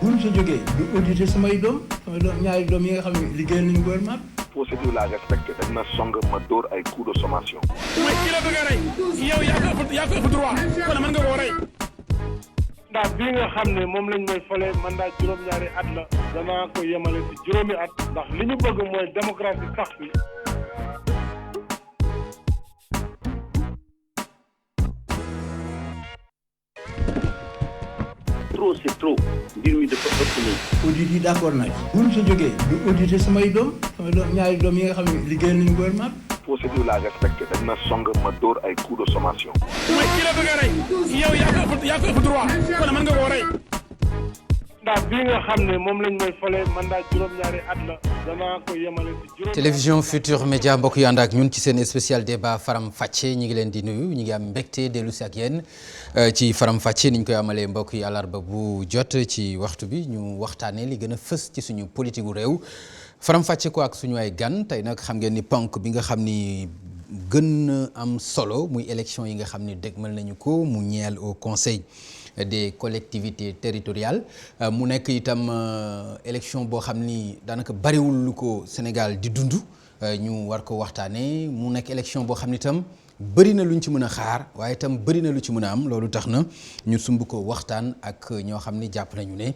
bu ñu si jógee du auditer samay doom ñaari doom yi nga xam ne liggéeyal nañu gouvernement bi. procédure la respecté dañ na song ma dóor ay coup de sommation. mooy ki la bëgg a rey yow yaa ko ëpp droit kon mën nga koo rey. ndax bii nga xam ne moom lañ may fale mandat juróom-ñaari at la danaa ko yemale ci juróomi at ndax li ñu bëgg mooy démocratie sax fi. trop c'est trop mbir mi dafa ëpp léegi. audit yi d'accord naa ci. bu ñu si jógee du auditer samay doom ñaari doom yi nga xam ne liggéeyal nañu gouvernement bi. procédure la respecté dañ na song ma dóor ay coup de sommation. mooy ki la bëgg a rey yow yaa ko ëpp droit kon mën nga koo rey. ndax bii nga xam ne moom lañ may fale mandat juróom-ñaari at la danaa ko yemale ci juróomi. télévision Futur Média mbokk yu ànd ak ñun ci seen spécial débat Faram Facce ñi ngi leen di nuyu ñi ngi am mbégte dellu si ak yéen ci Faram Facce ni ñu koy amalee mbokk yi àllarba bu jot ci waxtu bi ñu waxtaanee li gën a fës ci suñu politique gu réew Faram Facce ko ak suñu ay gan tey nag xam ngeen ni ponk bi nga xam ni gën a am solo muy élection yi nga xam ni dégmal nañu ko mu ñeel au conseil des collectivités territoriales mu nekk itam élection boo xam ni daanaka bariwul lu ko Sénégal di dund ñu war ko waxtaanee mu nekk élection boo xam ni itam bëri na lu ñu ci mën a xaar waaye itam bëri na lu ci mën a am loolu tax na ñu sumb ko waxtaan ak ñoo xam ni jàpp nañu ne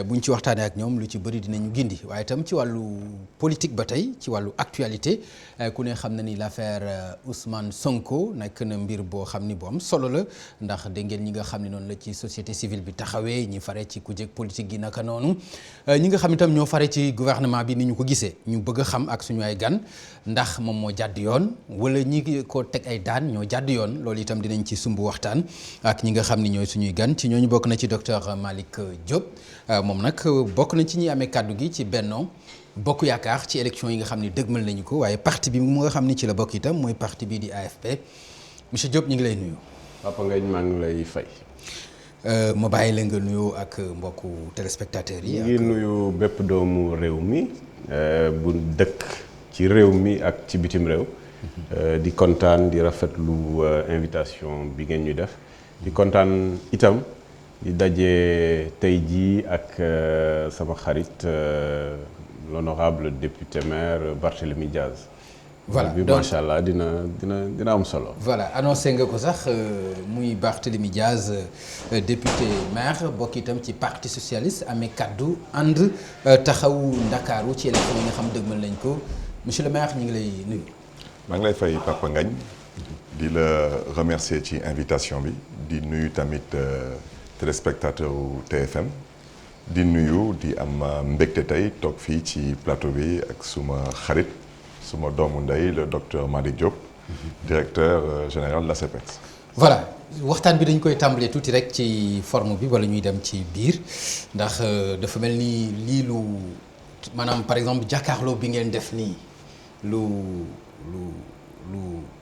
buñ ci waxtaanee ak ñoom lu ci bëri dinañu gindi waaye itam ci wàllu politique ba tey ci wàllu actualité ku ne xam na ni l'affaire Ousmane Sonko nekk na mbir boo xam ni bu am solo la ndax dégg ngeen ñi nga xam ne noonu la ci société civile bi taxawee ñi fare ci kujje politique gi naka noonu ñi nga xam itam ñoo fare ci gouvernement bi ni ñu ko gisee ñu bëgg a xam ak suñu ay gan ndax moom moo jàdd yoon wala ñi ko teg ay daan ñoo jàdd yoon loolu itam dinañ ci sumb waxtaan ak ñi nga xam ni ñooy suñuy gan ci ñooñu bokk na ci docteur Malick Diop moom nag bokk na ci ñi amee kàddu gi ci Benno Bokk Yaakaar ci élection yi nga xam ni dëgmal nañu ko waaye parti bi mu nga xam ni ci la bokk itam mooy parti bii di AFP monsieur Diop ñu ngi lay nuyu. Papa Ngagne maa ngi lay fay. ma bàyyi la nga nuyoo ak mbokku téléspectateurs yi. ngi nuyu bépp doomu réew mi bu dëkk ci réew mi ak ci bitim réew. di kontaan di rafetlu invitation bi ngeen ñu def di kontaan itam di daje tey jii ak sama xarit l'honorable député maire Barthélémy Diaz. voilà bi donc macha allah dina am solo. voilà annoncé nga ko sax muy Barthélémy Diaz député maire bokk itam ci parti socialiste amee kaddu ànd taxawu Ndakaaru ci élection yi nga xam dëgmal nañ ko monsieur le maire ñu ngi lay nuyu. maa ngi lay fay Papa Ngagne di la remercier ci invitation bi di nuyu tamit téléspectateur u TFM di nuyu di am mbégte tey toog fii ci plateau bi ak suma xarit suma doomu ndey le docteur Malick Diop directeur général de l'ACPEX. voilà waxtaan bi dañ koy tàmbalee tuuti rek ci forme bi wala ñuy dem ci biir ndax dafa mel ni lii lu maanaam par exemple jàkkaarloo bi ngeen def nii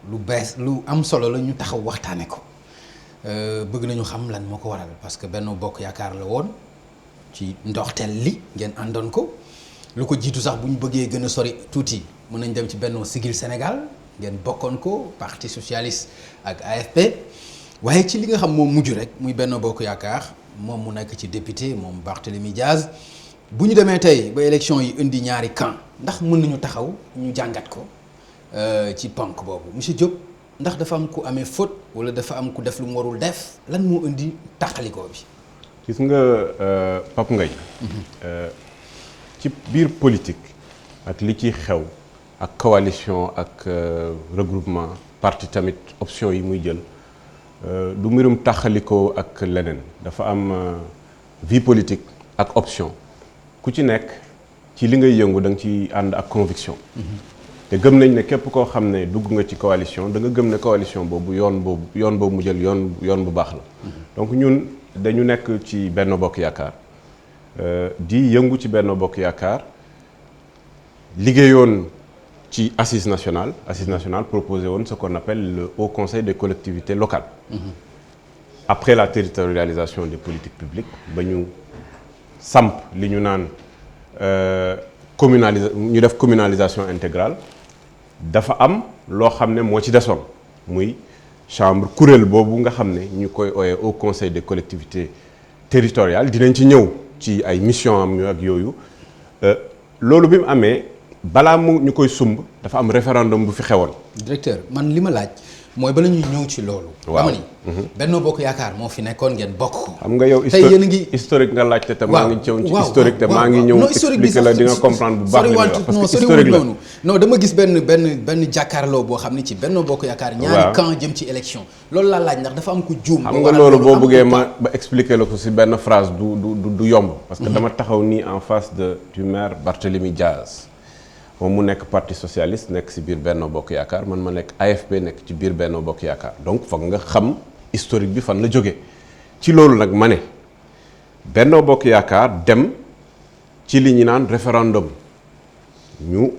lu bees lu am solo la ñu taxaw waxtaane ko bëgg nañu xam lan moo ko waral parce que Benno Bokk Yaakaar la woon ci ndoxteel li ngeen àndoon ko lu ko jiitu sax bu ñu bëggee gën a sori tuuti mën nañ dem ci Benno Siggil Sénégal ngeen bokkoon ko parti socialiste ak AFP waaye ci li nga xam moom mujj rek muy Benno Bokk Yaakaar moom mu nekk ci député moom Barthélémy Diaz bu ñu demee tey ba élection yi indi ñaari camp ndax mën nañu taxaw ñu jàngat ko ci ponk boobu monsieur Diop ndax dafa am ku amee faute wala dafa am ku def lu mu warul def lan moo indi tàqalikoo bi. gis nga Pape Ngagne ci biir politique ak li ci xew ak coalition ak regroupement parti tamit option yi muy jël du mbirum tàqalikoo ak leneen dafa am vie politique ak option ku ci nekk ci li ngay yëngu da nga ci ànd ak conviction. te gëm nañ ne képp koo xam ne dugg nga ci coalition da nga gëm ne coalition boobu yoon boobu mu jël yoon bu baax la. donc ñun dañu nekk ci Benno Bokk Yaakaar di yëngu ci Benno Bokk Yaakaar liggéeyoon ci assise nationale proposé woon ce qu'on appelle le Haut Conseil des collectivités locales. Après la territorialisation des politiques publiques ba ñu samp li ñu naan ñu def communalisation intégrale dafa am loo xam ne moo ci desoon muy chambre kuréel boobu nga xam ne ñu koy ooyee Haut Conseil des collectivités territoriales dinañ ci ñëw ci ay mission am ak yooyu loolu bi mu amee balaa mu ñu koy sumb dafa am référendum bu fi xewoon. directeur man li ma laaj mooy bala ñuy ñëw ci loolu. waaw dama ni Benno Bokk Yaakaar moo fi nekkoon ngeen bokk ko. xam nga yow tey yéen a ngi historique nga laajte te maa ngi ñëw ci historique te maa ngi ñëw expliquer la di nga comprendre bu baax li may wax parce que historique la non dama gis benn jàkkaarloo boo xam ne ci Benno Bokk Yaakaar ñaari camp jëm ci élection loolu laa laaj ndax dafa am ko juum. xam nga loolu boo bëggee ma ba expliquer la ko si benn phrase du yomb parce que dama taxaw nii en face du maire Barthélémy Diaz moom mu nekk parti socialiste nekk si biir Benno Bokk Yaakaar man ma nekk AFP nekk ci biir Benno Bokk Yaakaar donc foog nga xam historique bi fan la jóge ci loolu nag ma ne Benno Bokk Yaakaar dem ci li ñu naan référendum ñu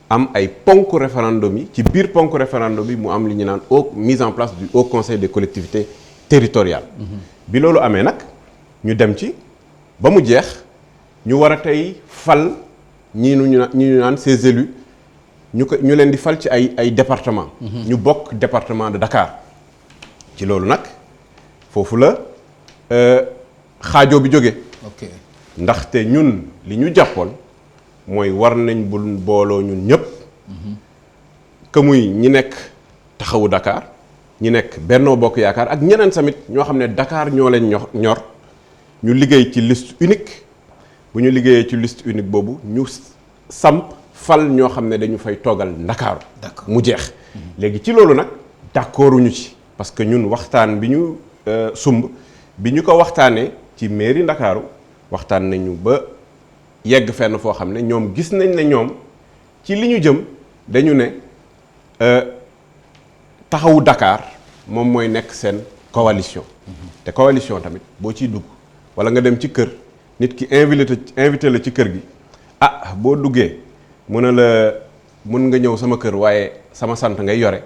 am ay ponk référendum yi ci biir ponk référendum bi mu am li ñu naan mise en place du Haut Conseil des collectivités territoriales bi loolu amee nag ñu dem ci ba mu jeex ñu war a tey fal ñu naan ces élus ñu leen di fal ci ay département ñu bokk département de Dakar ci loolu nag foofu la xaajoo bi jóge ok ndaxte ñun li ñu jàppoon mooy war nañ bul booloo ñun ñëpp que muy ñi nekk taxawu Dakar ñi nekk Benno Bokk Yaakaar ak ñeneen tamit ñoo xam ne Dakar ñoo leen ñor ñu liggéey ci liste unique bu ñu liggéeyee ci liste unique boobu ñu samp fal ñoo xam ne dañu fay toogal Ndakaaru mu jeex léegi ci loolu nag d'accorduñu ci parce que ñun waxtaan bi ñu sumb bi ñu ko waxtaanee ci mairie Ndakaaru waxtaan nañu ba yegg fenn foo xam ne ñoom gis nañ ne ñoom ci li ñu jëm dañu ne taxawu Dakar moom mooy nekk seen coalition te coalition tamit boo ciy dugg wala nga dem ci kër nit ki invité la ci kër gi boo duggee mun nga ñëw sama kër waaye sama sant ngay yore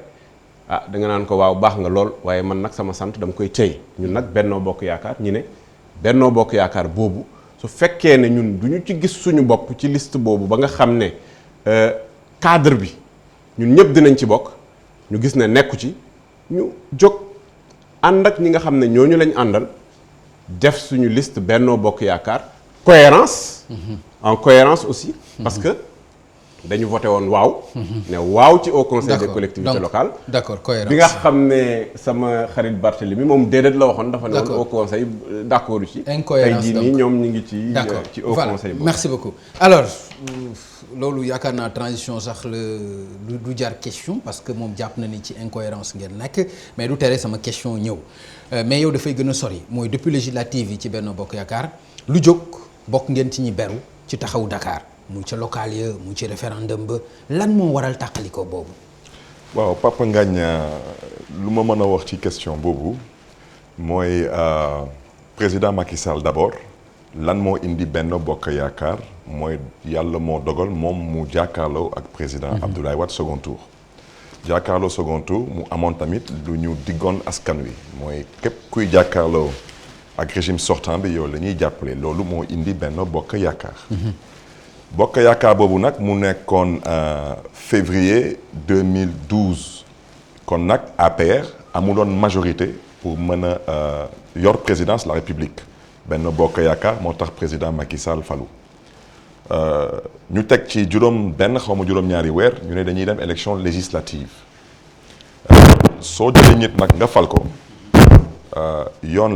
da nga naan ko waaw baax nga lool waaye man nag sama sant dama koy téye ñun nag Benno Bokk Yaakaar ñi ne Benno Bokk Yaakaar boobu su fekkee ne ñun du ñu ci gis suñu bopp ci liste boobu ba nga xam ne cadre bi ñun ñëpp dinañ ci bokk ñu gis ne nekku ci ñu jóg ànd ak ñi nga xam ne ñooñu lañ àndal def suñu liste Benno Bokk Yaakaar cohérence en cohérence aussi parce que dañu voté woon waaw ne waaw ci Haut Conseil des collectivités locales d'accord cohérence bi nga xam ne sama xarit Barthélémy moom déedéet la waxoon dafa ne woon Haut Conseil d'accord ci incohérence tey jii nii ñoom ñu ngi ci Haut voilà. Conseil merci beaucoup alors loolu yaakaar naa transition sax du jar question parce que moom jàpp na ni ci incohérence ngeen nekk mais du tere sama question ñëw mais yow dafay gën a sori mooy depuis législative yi ci Benno Bokk Yaakaar lu jóg bokk ngeen ci ñi beru ci taxawu Dakar mu ca local ya mu ci référendum ba lan moo waral tàqalikoo boobu. waaw Papa Ngagne lu ma mën a wax ci question boobu mooy président Macky Sall d'abord lan moo indi Benno Bokk Yaakaar mooy yàlla moo dogal moom mu jàkkaarloo ak président Abdoulaye Wade second tour. jàkkaarloo second tour mu amoon tamit lu ñu diggoon askan wi mooy képp kuy jàkkaarloo ak régime sortant bi yow la ñuy jàppale loolu moo indi Benno Bokk Yaakaar. Bokk Yaakaar boobu nag mu nekkoon février 2012 kon nag APR amuloon majorité pour mën a yor présidence de la République Benno Bokk Yaakaar moo tax président Macky Sall falu ñu teg ci juróom-ñaari weer ñu ne dañuy dem élection législative soo jëlee nit nag nga fal ko yoon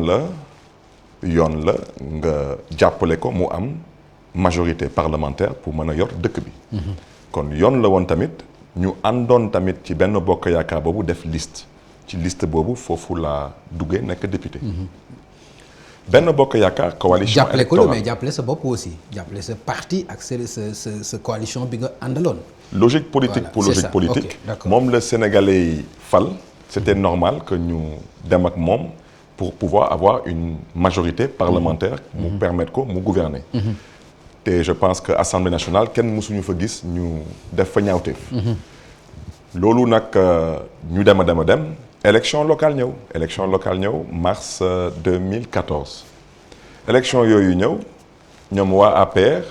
la nga jàppale ko mu am majorité parlementaire pour mën a yor dëkk bi kon yoon la woon tamit ñu àndoon tamit ci Benno Bokk Yaakaar boobu def liste ci liste boobu foofu laa duggee nekk député Benno Bokk Yaakaar coalition jàppale ko électorale mais jàppale sa bopp aussi jàppale sa parti ak sa coalition bi nga àndaloon. logique politique Voilà, pour c'est logique ça. politique Ok, d'accord. moom la Sénégalais yi fal c'était normal que ñu dem ak moom pour pouvoir avoir une majorité parlementaire mu permettre ko mu gouverner te je pense que Assemblée nationale kenn mësuñu fa gis ñu def fa ñaawteef loolu nag ñu dem élection locale ñëw mars 2014 élection yooyu ñëw ñoom waa APR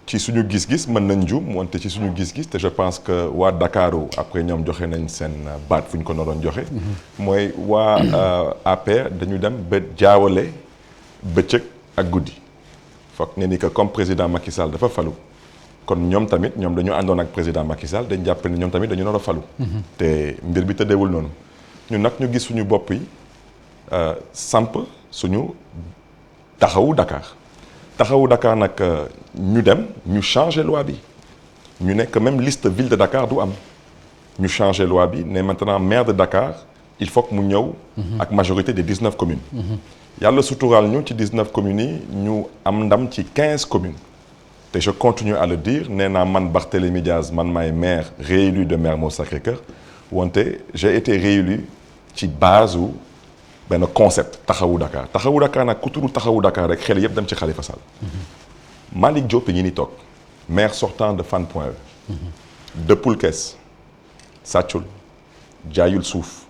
ci suñu gis-gis mën nañ juum wante ci suñu gis-gis te je pense que waa Dakaru après ñoom joxe nañ seen baat fu ñu ko naroon joxe mooy waa APR dañu dem ba jaawale bëccëg ak guddi foog ne ni que comme président Macky Sall dafa falu kon ñoom tamit ñoom dañu àndoon ak président Macky Sall dañ jàpp ne ñoom tamit dañu nar a falu. te mbir bi tëddeewul noonu ñun nag ñu gis suñu bopp yi samp suñu taxawu Dakar nag ñu dem ñu changer loi bi ñu nekk même liste ville de Dakar du am ñu changer loi bi ne maintenant maire de Dakar il faut que mu ñëw ak majorité des 19 communes. yàlla suturaal ñu ci 19 communes yi ñu am ndam ci 15 communes te je continue à le dire nee naa man Barthélémy Diaz man maay maire réélu de Mermoz Sacré-Cœur wante j'ai été réélu ci base u benn concept taxawu Dakar nag ku tudd taxawu Dakar rek xel yëpp dem ci Khalifa Sall. Malick Diop ñi ni toog maire sortant de Fann Point E. dëppul kees sàccul jaayul suuf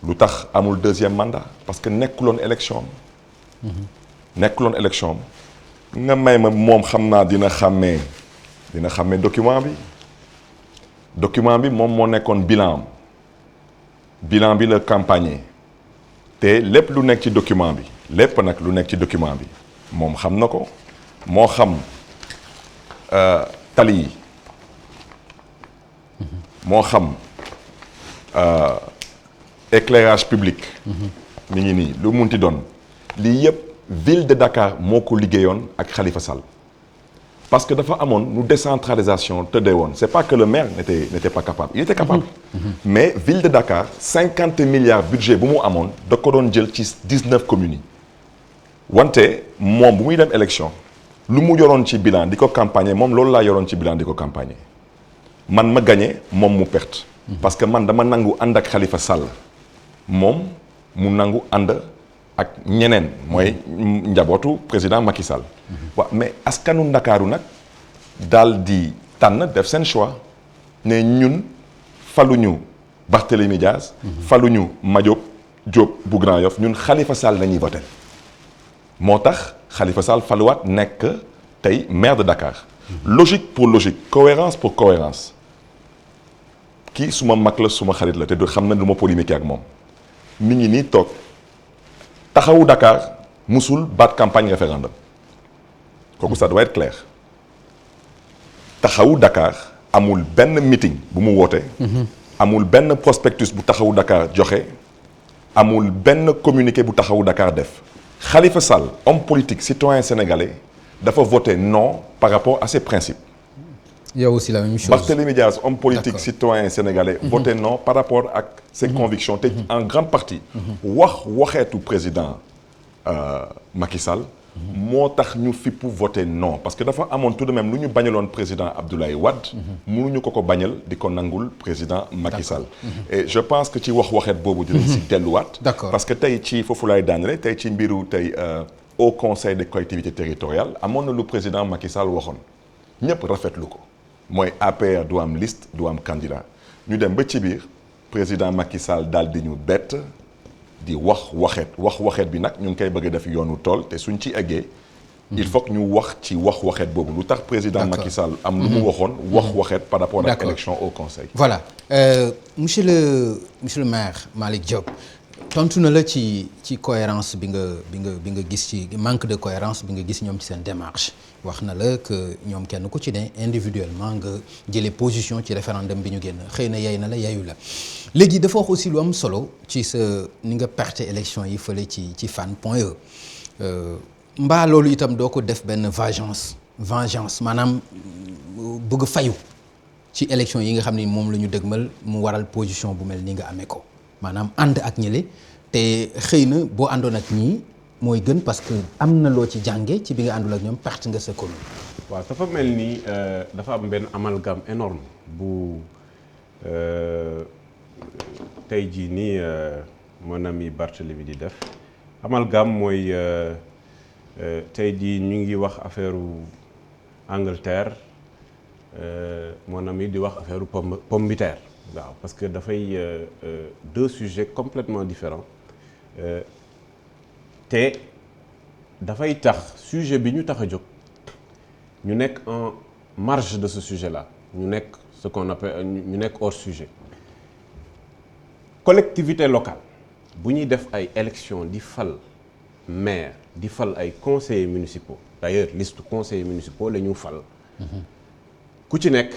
lu tax amul deuxième mandat parce que nekkuloon élection nga may ma moom xam naa dina xàmmee document bi moom moo nekkoon bilan bi la campagne te lépp lu nekk ci document bi moom xam na ko moo xam tali yi moo xam éclairage public mi ngi nii lu munti doon lii yëpp ville de Dakar moo ko liggéeyoon ak Khalifa Sall parce que dafa amoon nu décentralisation tëddee woon c'est pas que le maire n'était pas capable il était capable mais ville de Dakar 50 milliards budget bu mu amoon da ko doon jël ci 19 communes yi wante moom bu muy dem élection lu mu yoroon ci bilan di ko campagner moom loolu laa yoroon ci bilan di ko campagner man ma gagné moom mu perte parce que man dama nangu ànd ak Khalifa Sall moom mu nangu ànd ak ñeneen mooy njabootu président Macky Sall. waaw mais askanu Ndakaaru nag daal di tànn def seen choix ne ñun faluñu Barthélémy Diaz. faluñu Madiop Diop bu Grand Yoff ñun Khalifa Sall lañuy voté moo tax Khalifa Sall faluwaat nekk tey maire de Dakar. logique pour logique cohérence pour cohérence kii suma mag la suma xarit la te du xam na du ma polémique ak moom mi ngi nii toog taxawu Dakar musul baat campagne référendum kooku ça doit être clair taxawu Dakar amul benn meeting bu mu woote. amul benn prospectus bu taxawu Dakar joxe amul benn communiqué bu taxawu Dakar def Khalifa Sall homme politique citoyen sénégalais dafa voté non par rapport à ses principes. yow aussi la même chose. Barthélémy Diaz homme politique citoyen sénégalais voté non par rapport ak ses convictions te en grande partie waxeetu président Macky Sall moo tax ñu fippu voté non parce que dafa amoon tout de même lu ñu bañaloon président Abdoulaye Wade mënuñu ko bañal di ko nangul président Macky Sall et je pense que ci waxeet boobu dinañ si delluwaat parce que tey ci foofu lay daanele tey ci mbiru tey au conseil des collectivités territoriales amoon na lu président Macky Sall waxoon ñëpp rafetlu ko mooy APR du am liste du am candidat ñu dem ba ci biir président Macky Sall daal di ñu bett di waxeet bi nag ñu ngi koy bëgg a def yoonu tool te suñ ci eggee il faut que ñu wax ci waxeet boobu lu tax président Macky Sall am lu mu waxoon waxeet par rapport ak élection au conseil. voilà monsieur le maire Malick Diop tontu na la ci cohérence bi nga gis ci manque de cohérence bi nga gis ñoom ci seen démarche wax na la que ñoom kenn ku ci ne individuellement nga jëlee position ci référendum bi ñu génn xëy na yay na la yayu la léegi dafa wax aussi lu am solo ci sa ni nga perte élection yi fële ci Fann Point E mbaa loolu itam doo ko def benn vengeance maanaam bëgg fayu ci élection yi nga xam ni moom la ñu dëgmal mu waral position bu mel ni nga amee ko maanaam ànd ak ñële te xëy na boo àndoon ak ñii mooy gën parce que am na loo ci jànge ci bi nga àndul ak ñoom perte nga sa commune. waaw dafa mel ni dafa am benn amalgame énorme bu tey jii nii mon ami Barthélémy di def amalgame mooy tey jii ñu ngi wax affaire Angleterre mon ami di wax affaire pomme de terre waaw parce que dafay deux sujets complètement différents te dafay tax sujet bi ñu tax a jóg ñu nekk en marge de ce sujet là ñu nekk ce qu'on appelle ñu nekk hors sujet collectivité locale bu ñuy def ay élections di fal maire di fal ay conseillers municipaux d'ailleurs liste conseillers municipaux la ñu fal ku ci nekk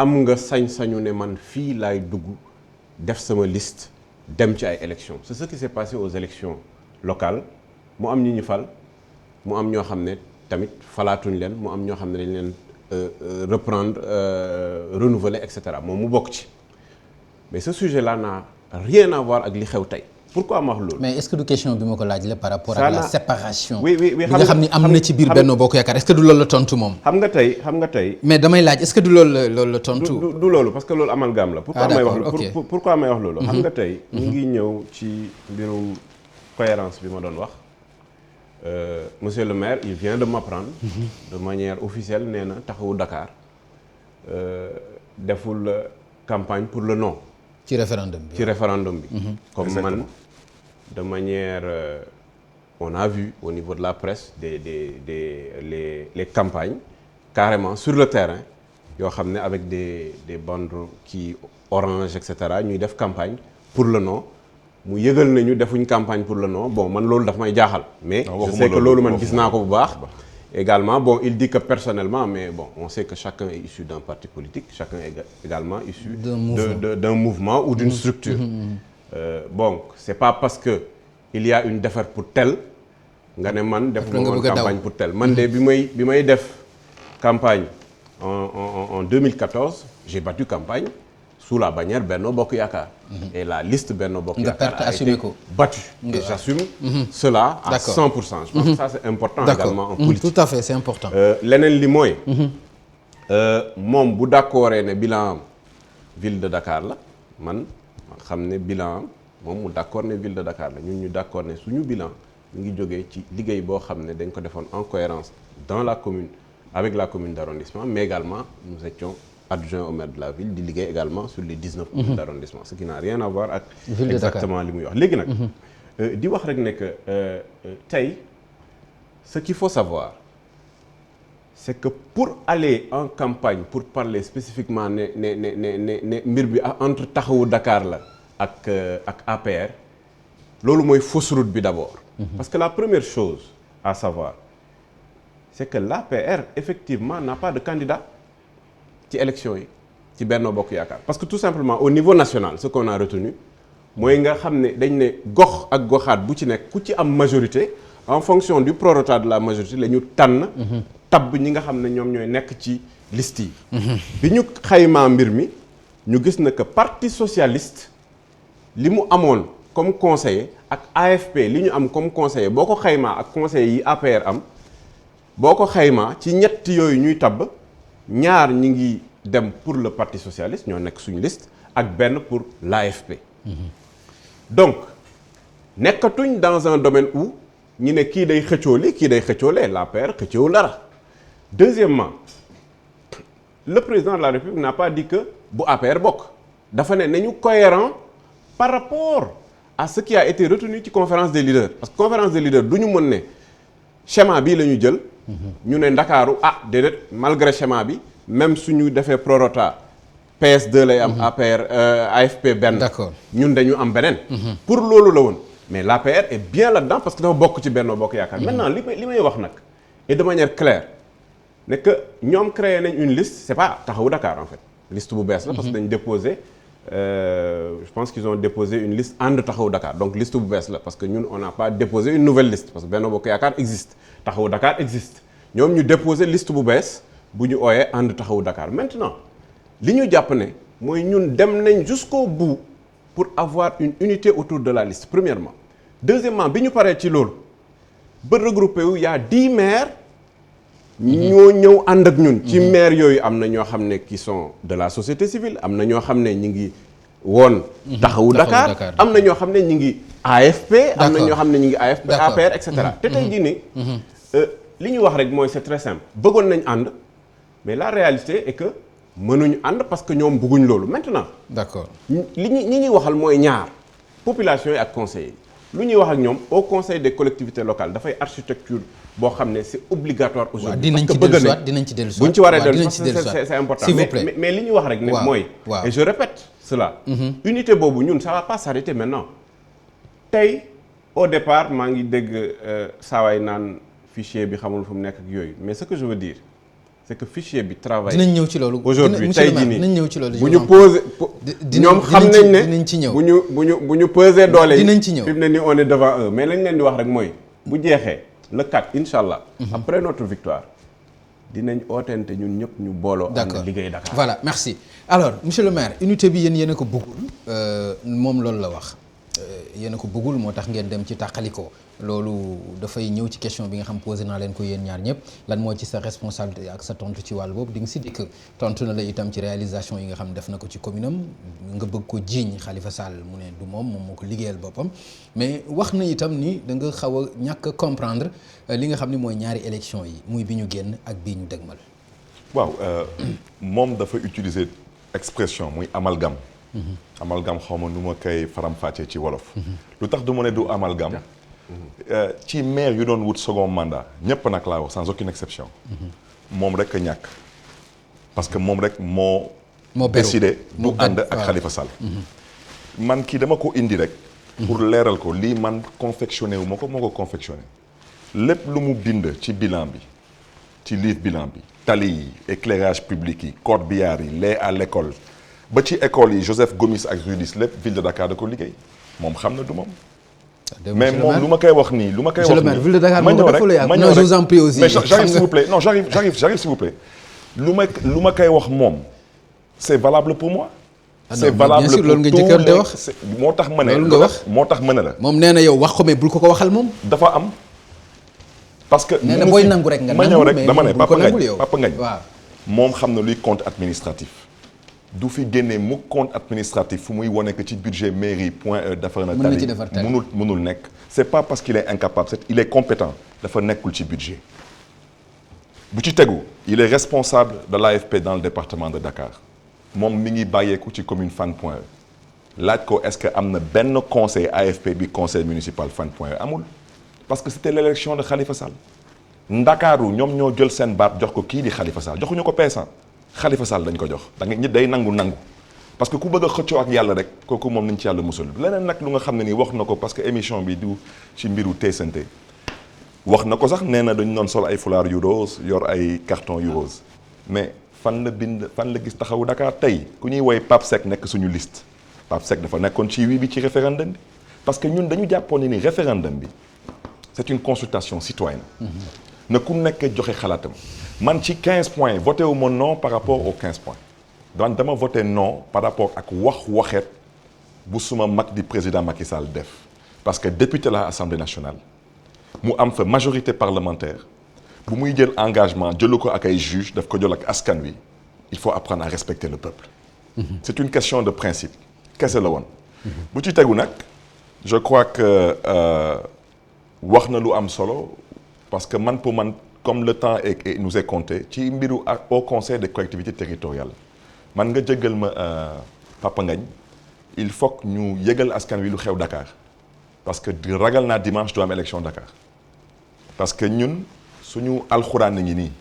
am nga sañ-sañu ne man fii laay dugg def sama liste dem ci ay élections c'est ce qui s'est passé aux élections locales mu am ñi ñu fal mu am ñoo xam ne tamit falaatuñ leen mu am ñoo xam ne dañ leen reprendre renouveler et cetera moom mu bokk ci mais ce sujet-là n'a rien à voir ak li xew tey pourquoi ma wax loolu. mais est-ce que du question bi ma ko laaj la par rapport à la séparation. oui bi nga xam ni am na ci biir Benno Bokk Yaakaar est-ce que du loolu la tontu moom. xam nga tey. mais damay laaj est-ce que du loolu la tontu. du loolu parce que loolu amalgame la. pourquoi may wax pourquoi may wax loolu. xam nga tey. ñu ngi ñëw ci mbirum cohérence bi ma doon wax. Monsieur le maire il vient de m'apprendre de manière officielle nee na Taxawu Dakar deful campagne pour le non. ci référendum bi. Comme man de manière on a vu au niveau de la presse les campagnes carrément sur le terrain yoo xam ne avec des bandes qui orange et cetera ñuy def campagne pour le non mu yëgal nañu defuñ campagne pour le non bon man loolu daf may jaaxal. mais je sais que loolu man gis naa ko bu baax. Également, bon, il dit que personnellement, mais bon, on sait que chacun est issu d'un parti politique, chacun est également issu d'un mouvement ou d'une structure. Bon, c'est pas parce que il y a une défaite pour tel, nga ne man defuma woon campagne pour tel. Man de bi may def campagne en 2014, j'ai battu campagne sous la bannière Benno Bokk Yaakaar. Et la liste Benno Bokk Yaakaar a été battue. Et j'assume cela à 100%. Je pense que ça c'est important également en politique. Tout à fait, c'est important. Leneen li mooy moom bu d'accordee ne bilan ville de Dakar la man xam ne bilan moom mu d'accord ne ville de Dakar la ñun ñu d'accord ne suñu bilan ñu ngi jógee ci liggéey boo xam ne dañ ko defoon en cohérence dans la commune avec la commune d'arrondissement mais également nous étions adjoint au maire de la ville di liggéey également sur les 19 communes d'arrondissement ce qui n'a rien à voir ak exactement li muy wax léegi nag di wax rek ne que tey ce qu'il faut savoir c'est que pour aller en campagne pour parler spécifiquement ne mbir bi entre Taxawu Dakar la ak APR loolu mooy fausse route bi d'abord parce que la première chose à savoir c'est que l'APR effectivement n'a pas de candidat ci élection yi ci Benno Bokk Yaakaar parce que tout simplement au niveau national ce qu'on a retenu mooy nga xam ne dañ ne gox ak goxaat bu ci nekk ku ci am majorité en fonction du prorata de la majorité la ñu tànn tabb ñi nga xam ne ñoom ñooy nekk ci liste yi bi ñu xaymaa mbir mi ñu gis na que parti socialiste li mu amoon comme conseiller ak AFP li ñu am comme conseiller boo ko xaymaa ak conseiller yi APR am boo ko xaymaa ci ñett yooyu ñuy tabb ñaar ñi ngi dem pour le parti socialiste ñoo nekk suñu liste ak benn pour l'AFP donc nekkatuñ dans un domaine où ñu ne kii day xëccoo li kii day xëccoo lee l'APR xëccoo dara deuxièmement le président de la République n'a pas dit que bu APR bokk dafa ne nañu cohérent par rapport à ce qui a été retenu ci conférence des leaders parce que conférence des leaders du ñu mën ne schéma bii la ñu jël ñu ne Ndakaaru déedéet malgré schéma bi même suñu defee prorata PS2 lay am APR AFP benn ñun dañu am beneen pour loolu la woon mais l'APR est bien là-dedans parce que dafa bokk ci Benno Bokk Yaakaar maintenant li may wax nag et de manière claire ne que ñoom créé nañ une liste c'est pas Taxawu Dakar en fait liste bu bees la parce que dañ déposé je pense qu'ils ont déposé une liste ànd Taxawu Dakar donc liste bu bees la parce que ñun on n'a pas déposé une nouvelle liste parce que Benno Bokk Yaakaar existe Taxawu Dakar existe ñoom ñu déposé liste bu bees bu ñu ooyee ànd Taxawu Dakar maintenant li ñu jàpp ne mooy ñun dem nañ jusqu'au bout pour avoir une unité autour de la liste premièrement deuxièmement bi ñu paree ci loolu ba regroupé wu y a 10 maires ñoo ñëw ànd ak ñun ci maires yooyu am na ñoo xam ne qui sont de la société civile am na ñoo xam ne ñi ngi woon Taxawu Dakar am na ñoo xam ne ñi ngi AFP am na ñoo xam ne ñi ngi AFP APR et cetera te tey jii ni li ñu wax rek mooy c'est très simple bëggoon nañ ànd mais la réalité est que mënuñu ànd parce que ñoom bëgguñ loolu maintenant d'accord li ñi ñuy waxal mooy ñaar population yi ak conseillers yi lu ñuy wax ak ñoom au conseil des collectivités locales dafay architecture boo xam ne c'est obligatoire aujourd'hui parce que dinañ ci dellu buñ ci waree dellu c'est important s'il vous plaît mais li ñu wax rek ne mooy et je répète cela unité boobu ñun ça va pas s'arrêter maintenant tey au départ maa ngi dégg saawaay naan fichier bi xamul fu mu nekk ak yooyu mais ce que je veux dire c'est que fichier bi travail. dinañ ñëw ci loolu. aujourd'hui tey jii nii dinañ ñëw ci loolu. bu ñu posé ñoom xam nañ ne dinañ ci ñëw bu ñu pesé doole yi dinañ ci ñëw fi mu ne nii on est devant eux mais lañ leen di wax rek mooy bu jeexee le 4 incha allah. après notre victoire dinañ ootente ñun ñëpp ñu booloo. d'accord ànd liggéey Dakar. voilà merci alors monsieur le maire unité bi yéen a ko bëggul moom loolu la wax yéen a ko bëggul moo tax ngeen dem ci tàqalikoo loolu dafay ñëw ci question bi nga xam posé naa leen ko yéen ñaar ñëpp lan moo ci sa responsabilité ak sa tontu ci wàll boobu di nga si dikk tontu na la itam ci réalisation yi nga xam def na ko ci commune am nga bëgg ko jiiñ Khalifa Sall mu ne du moom moo ko liggéeyal boppam mais wax na itam ni da nga xaw a ñàkk a comprendre li nga xam ni mooy ñaari élection yi muy bi ñu génn ak bii ñu dëgmal. waaw moom dafa utiliser expression muy amalgame. amalgame xaw ma nu ma koy faram-fàccee ci wolof. lu tax du ma ne du amalgame. ci maire yu doon wut second mandat ñëpp nag laa wax sans aucune exception. moom rek a ñàkk. parce que moom rek moo décidé du ànd ak Khalifa Sall. man kii dama ko indi rek. pour leeral ko lii man confectionné wu ma ko moo ko confectionné. lépp lu mu bind ci bilan bi ci livre bilan bi. tali yi éclairage public yi corbillard yi lait à l'école ba ci école yi Joseph Gomis ak Rudis lépp ville de Dakar da ko liggéey moom xam na du moom. mais moom lu ma koy wax nii lu ma koy wax nii ville de Dakar ma ñëw rek non je vous en prie aussi. mais j'arrive s'il vous plaît non j'arrive s'il vous plaît. lu ma koy wax moom c'est valable pour moi. c'est valable pour loolu nga njëkkoon de wax. moo tax ma ne loolu nga wax moo tax ma ne la. moom nee na yow wax ko mais bul ko waxal moom. dafa am. parce que nee na booy nangu rek nga nangu ma ñëw rek dama ne Papa Ngagne waaw moom xam na luy compte administratif du fi génnee mu compte administratif fu muy wane que ci budget mairie point defar na tali mënul nekk c'est pas parce qu'il est incapable il est compétent dafa nekkul ci budget bu ci tegu il est responsable de l'AFP dans le département de Dakar moom mi ngi bàyyeeku ci commune Fann Point E laaj ko est-ce que am na benn conseil AFP bi conseil municipal Fann Point E amul parce que c'était l'élection de Khalifa Sall Ndakaaru ñoom ñoo jël seen baat jox ko kii di Khalifa Sall joxuñu ko peesan Khalifa Sall dañ ko jox da nga ñi day nangu parce que ku bëgg a xëccoo ak yàlla rek kooku moom nañ ci yàlla musul leneen nag lu nga xam ne nii wax na ko parce que émission bi du ci mbiru teesante wax na ko sax nee na dañu doon sol ay fulaar yu rose yor ay carton yu rose mais fan la gis taxawu Dakar tey ku ñuy woy Pape Seck nekk suñu liste Pape Seck dafa nekkoon ci wii bi ci référendum bi parce que ñun dañu jàppoon ni référendum bi c'est une consultation citoyenne na ku nekk joxe xalaatam man ci 15 points voté wu ma non par rapport aux 15 points donc dama voté non par rapport ak waxeet bu suma mag di président Macky Sall def parce que député la Assemblée nationale mu am fa majorité parlementaire bu muy jël engagement jëlu ko ak ay juges daf ko jël ak askan wi il faut apprendre à respecter le peuple c'est une question de principe kese la woon bu ci tegu nag je crois que wax na lu am solo parce que man pour man comme le temps nous est compté ci mbiru au conseil des collectivités territoriales man nga jéggal ma Papa Ngagne il faut que ñu yëgal askan wi lu xew Dakar parce que ragal naa dimanche du am élection Dakar parce que ñun suñu alxuraan ngi nii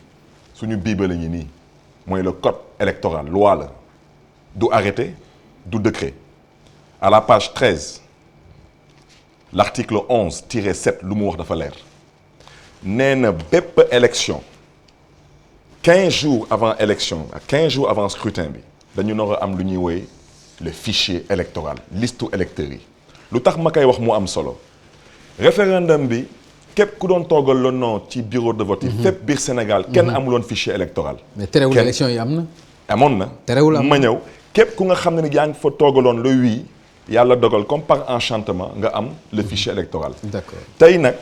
suñu bible ngi nii mooy le code électoral loi la du arrêté du décret à la page 13 l'article 11-7 lu mu wax dafa leer nee na bépp élection 15 jours avant élection ak 15 jours avant scrutin bi dañu nar a am lu ñuy woy le fichier électoral listu électeurs yi lu tax ma koy wax mu am solo référendum bi képp ku doon toogal le non ci bureau de vote yi fépp biir Sénégal kenn amuloon fichier électoral mais terewul élection yi am na amoon na terewul am ma ñëw képp ku nga xam ne ni yaa ngi fa toogaloon le oui yàlla dogal comme par enchantement nga am le fichier électoral d'accord tey nag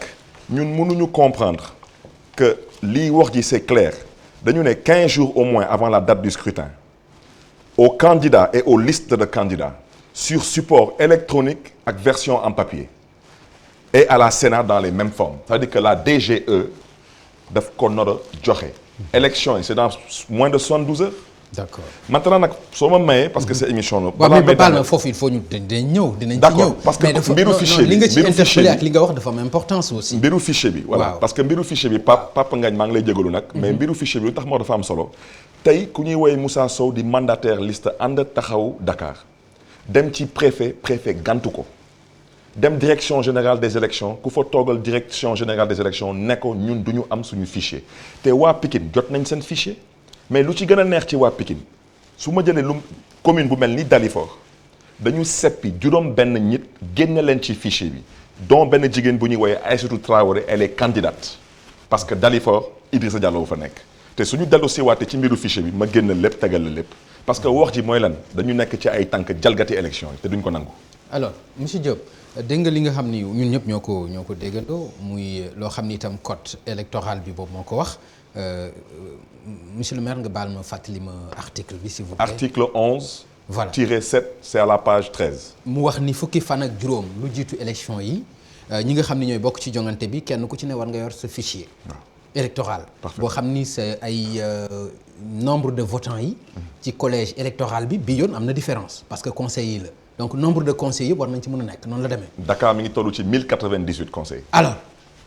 ñun mënuñu comprendre que lii wax ji c'est clair dañu ne 15 jours au moins avant la date du scrutin aux candidats et aux listes de candidats sur support électronique ak version en papier et à la Sénat dans les mêmes formes c'est-à-dire que la DGE daf ko nar a joxe élection yi c'est dans moins de 72 heures d'accord maintenant nag soo ma mayee parce que c'est émission la. balaa may baal ma foofu il faut ñu dinañ ñëw. d'accord parce que mbiru fichier bi li nga ci interpellé ak li nga wax dafa am importance aussi. mbiru fichier bi voilà parce que mbiru fichier bi Papa Ngagne maa ngi lay jégalu nag. mais mbiru fichier bi lu tax moo dafa am solo. tey ku ñuy woowee Moussa Sow di mandataire liste ànd taxawu Dakar dem ci préfet gantu ko dem direction générale des élections ku fa toogal direction générale des élections ne ko ñun du ñu am suñu fichier te waa Pikine jot nañ seen fichier mais lu ci gën a neex ci waa Pikine su ma jëlee lu commune bu mel ni Dalifort dañu seppi juróom benn nit génne leen ci fichier bi dont benn jigéen bu ñuy woowee Aïssatou Traoré elle est candidate parce que Dalifort Idrissa Diallo fa nekk te suñu dellu siwaate ci mbiru fichier bi ma génn lépp tegal la lépp parce que wax ji mooy lan dañu nekk ci ay tànk jalgati élection yi te duñ ko nangu. alors monsieur Diop dégg nga li nga xam ni ñun ñëpp ñoo ko déggandoo muy loo xam ni itam code électoral bi boobu moo ko wax monsieur le maire nga baal ma fàttali ma article bi s'il vous plaît. article 11. voilà -7 c'est à la page 13. mu wax ni fukki fan ak juróom lu jiitu élection yi ñi nga xam ni ñooy bokk ci jongante bi kenn ku ci ne war nga yor sa fichier. électoral boo xam ni c'est ay nombre de votants yi ci collège électoral bi yoon am na différence parce que conseil yi la donc nombre de conseillers yëpp war nañ ci mën a nekk noonu la demee. Dakar mi ngi toll ci 1098 conseils. alors